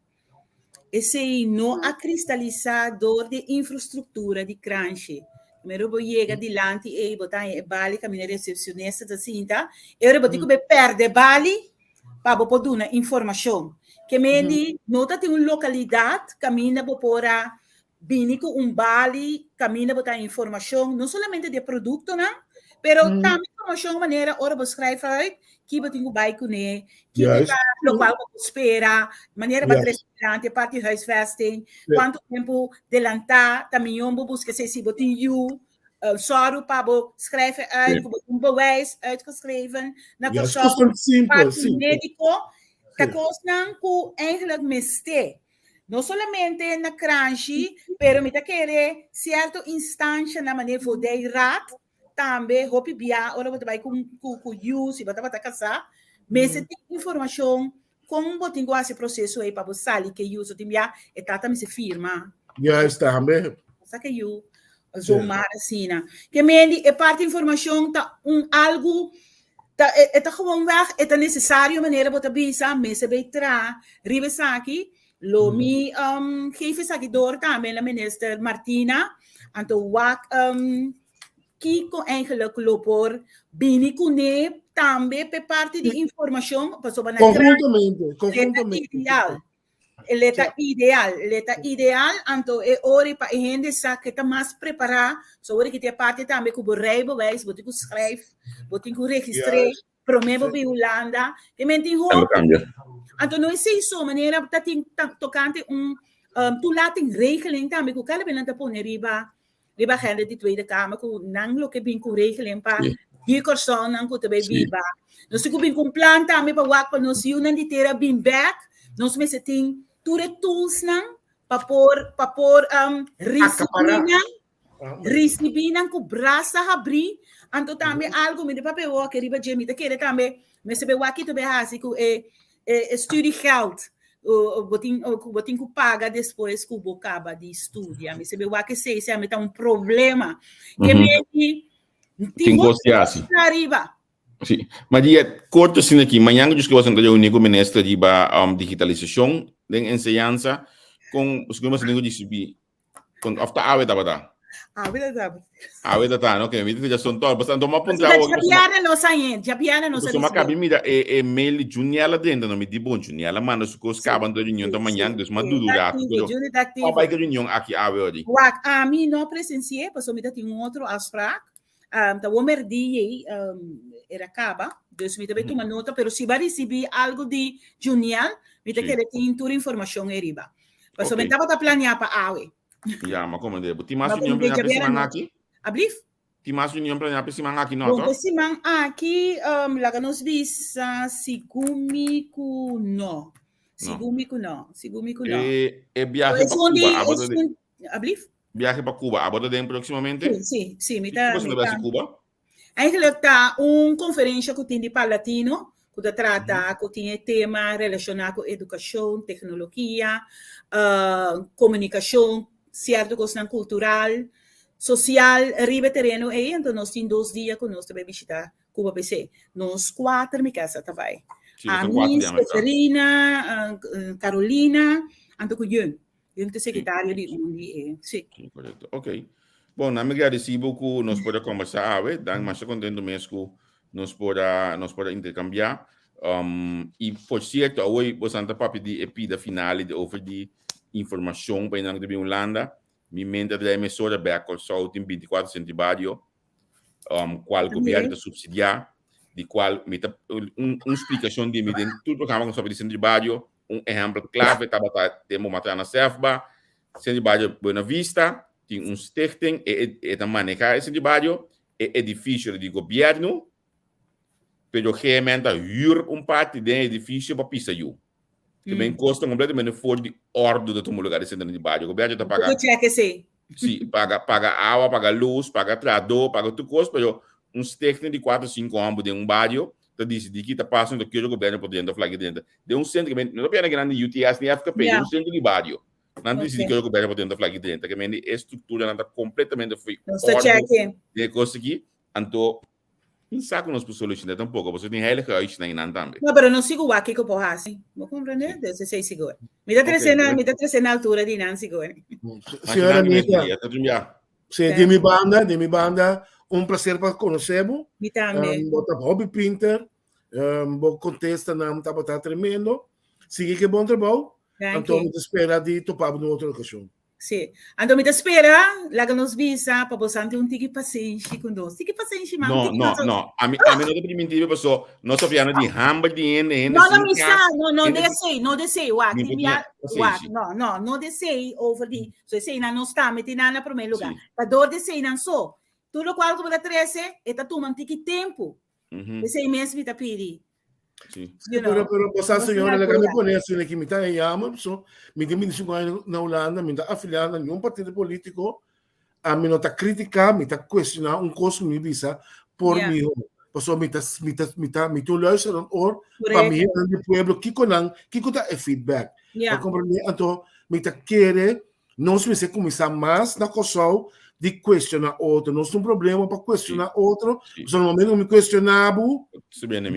Esse não a cristalizador de infraestrutura de Crunchy. Primeiro eu chega adiante e botar bale, caminhar recepcionista da cinta, eu botar que perde bale para poder dar informação. Que me nota tem uma localidade, caminha para vir com bale, caminha para dar informação, não somente de produto, não, pero também informação de maneira, ora você escreve, que você tem que vai com ele, que está local para espera, maneira para restaurante, parte huisvesting, quanto tempo delantar, também eu busco se você tem soro para escrever uit, um bewijs uitgeschreven, na persoon, parte médico, que coisa que eigenlijk miste. Não somente na Crunchy, pero me querer certa instância na maneira de rat, também hopi bia, ora você vai com you, se você vai casar, mas tem informação como você tem esse processo aí para você sair que you, se tem bia, e tata me se firma. Já está bem. Sabe que you zoomar assim, que me é parte informação tá algo tá gewoon weg, é necessário maneira para bisa, mas se vai tra, rivesa aqui, lo mi geef aqui door também a minister Martina, anto wak Kiko eigenlijk loop bini kune também per parte de informação para sobre conjuntamente ideal anto é hora para gente sabe que está mais preparado sobre que tem parte também que o bewijs botem que escreve botem que registrar promevo bij Holanda que menti hoop anto não é isso maneira tá tocante tu laten regeling também que o cara belanta poner riba gente de Tweede Kamer que não lo que bem com regeling para hier persoon não que também viva nós que bem com plan também para wak para nós unan de ter bem back nós me se tem ture tools não para por recebinan com braça abrir anto também algo me de papel que riba jemi te querer também me se be wak to be hasi com studiegeld botin que paga depois que o acaba de estudar me se be wak se tá um problema que me tem negociação arriba. Sim, mas dia curto assim aqui, amanhã eu disse que você não único ministro de digitalização, de ensinança, com os que você não disse com after awe da bata. Awe da tá, não que me diz já são todos, bastante uma ponta agora. Já piada não sai. Só macabi me dá e-mail juniala dentro, não me di bom juniala, mano, os que acabam da reunião da manhã, dos madurado. Qual vai que reunião aqui awe hoje? A mim não presenciei, porque me dá tem outro afspraak. Da Womer die era acaba, dus me também toma nota, pero se vai receber algo de junial, me tem que ter toda informação eriba. Mas somente estava planear para awe. Já, mas como é? Tem mais reunião para semana aqui? Ablif? Tem mais reunião para semana aqui, não? Bom, semana aqui, lá nos visa Sigumi Kuno. E viaje para Cuba. Ablif? Viaje para Cuba, aborda proximamente? Sim. Você não vai a Cuba? Eigenlijk está conferência que tem de Palatino, que trata, que tem tema relacionado com educação, tecnologia, comunicação, certo questão cultural, social, arriba terreno, e então nós temos 2 dias que nós também visitar Cuba PC. Nós 4 me casa também. A mim, Catarina, Carolina, anto com eu sou secretário de UNI. Sim. Correto. Ok. Bom, na medida de pouco nós podemos conversar, dan mais contento mesmo, nós podemos intercambiar. E por certo, hoje você está para pedir a final de over de informação para a Holanda. Me mente da emissora Becker só tem 24 centavos, qual o governo subsidiar, de qual uma explicação de tudo programa com sobre centavos. Exemplo clave, temos matéria serva, centavos Buena Vista, tem stichting, e manejar esse centavos, edifício de governo, pero realmente huur parte de edifício para pisar you. Também custa completamente fora de ordem de todo lugar de centavos. O governo está pagando. O que é que sei? Sim, paga água, paga luz, paga trator, paga tudo coisa, pero uns técnicos de 4, 5 anos de um barrio, tá decidi que tá passando daquele governo por dentro, flag dentro. De um centro que não é pena grande UTS nem FKP, de um centro de barrio. Não decidi que o governo por dentro, flag dentro, que a estrutura não está completamente foi ordem de conseguir, então não sabe nós por solucionar tampouco, você tem heilige huis na inan também. Não, pero não sigo aqui que eu posso assim. Vou compreender, deve ser seguro. Me dá 300 na altura de não seguro. Senhora Anita, de minha banda, um prazer para conhecê-lo. Me também. Bota hobby pinter, vou contestar não tá tremendo. Siga que bom trabalho. Então me espera de topar em outra ocasião. Sim. Então me espera, lá nos visa para você ter tique paciência com nós. Tique paciência, mano. Não. A mim não é primitivo, pessoal. Nós só falando de hambúrguer de não desei, não desei over de. So sei não está metendo na primeiro lugar. Para dor desei não só. Tudo qual como da 13, eta tu mantique tempo. Desei mesmo me tapiri. Sim. Pero basta senhora legal me conhece que me tá chama, so me dimensão na Holanda, me tá afiliada a nenhum partido político, a mim não tá criticar, me tá questionar coisa me visa por mim. Passo me tu luisteren or para mim do pueblo que tá feedback. Para compreender então me tá querer não se começar mais na coisa de questionar outro, não tem problema para questionar outro. Se no momento me questionava,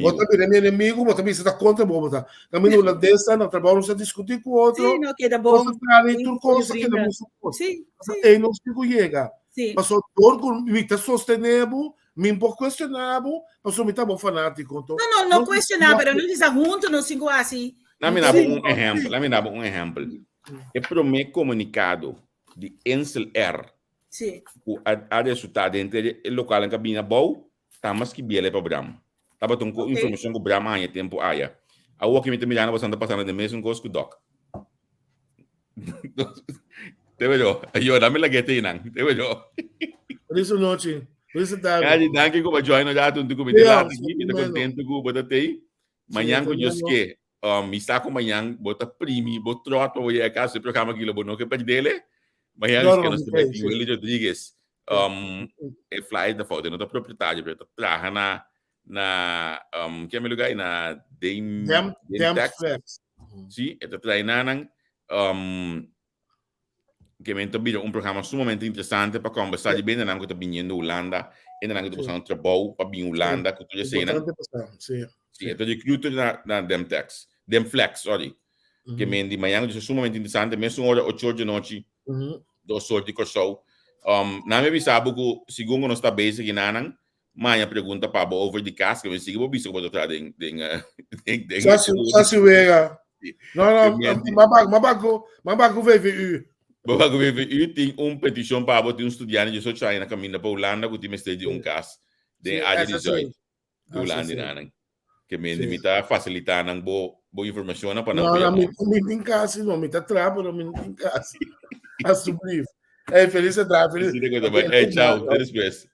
bota meu inimigo, bota me está contra, bota. Caminho lá dessa, no trabalho não se discutir com outro. Sim, não queda bom. Tudo coisa que não se pode. Sim. E não se chega. Passou todo me está sostenível, me pouco questionável, passou me tá bom fanático. Não questionava, pero não está junto, não se assim. Lá me dava um exemplo. É para mim comunicado de Ensel R. Sim. A resultado entre o local em cabina bom, tá mais que bem para Bram. Tava com informação que o Bram há tempo aia. A o que me terminar você anda passando de mesmo coisa que o doc. Te vejo. Eu dá me la gete inang. Te vejo. Por isso noite. Por isso tá. Danke como join já tu comete lá aqui, me contento com bota tei. Manhã com Deus que me está com manhã bota primi, bota troto e a casa programa aquilo bom que para dele. Mas que nós temos o Willy Rodrigues fly da foto, não da propriedade, para trabalhar na que é meu lugar na Demtex. Sim, está trabalhando que me enviou programa sumamente interessante para conversar de bem na que está vindo Holanda, e na que está passando trabalho para vir Holanda, que tu já sei, né? Sim, então de recruiter na Demtex, Demflex, sorry. Que me de manhã é sumamente interessante, mesmo hora 8 da noite. Dos sorte de show. Na me sabe que segundo nós está basic em nanang, manhã pergunta para over de casca, mas sigo bicho que botar den Sasuega. Não, mabago VVU. Mabago VVU tem petição para botar estudante de social na caminho para Holanda que tem de caso de área de zoe do Holanda nanang. Que me está facilitando boa informação para não me em casa, não me está trabo, não me em casa. A subir. Feliz a dar. Tchau, até depois.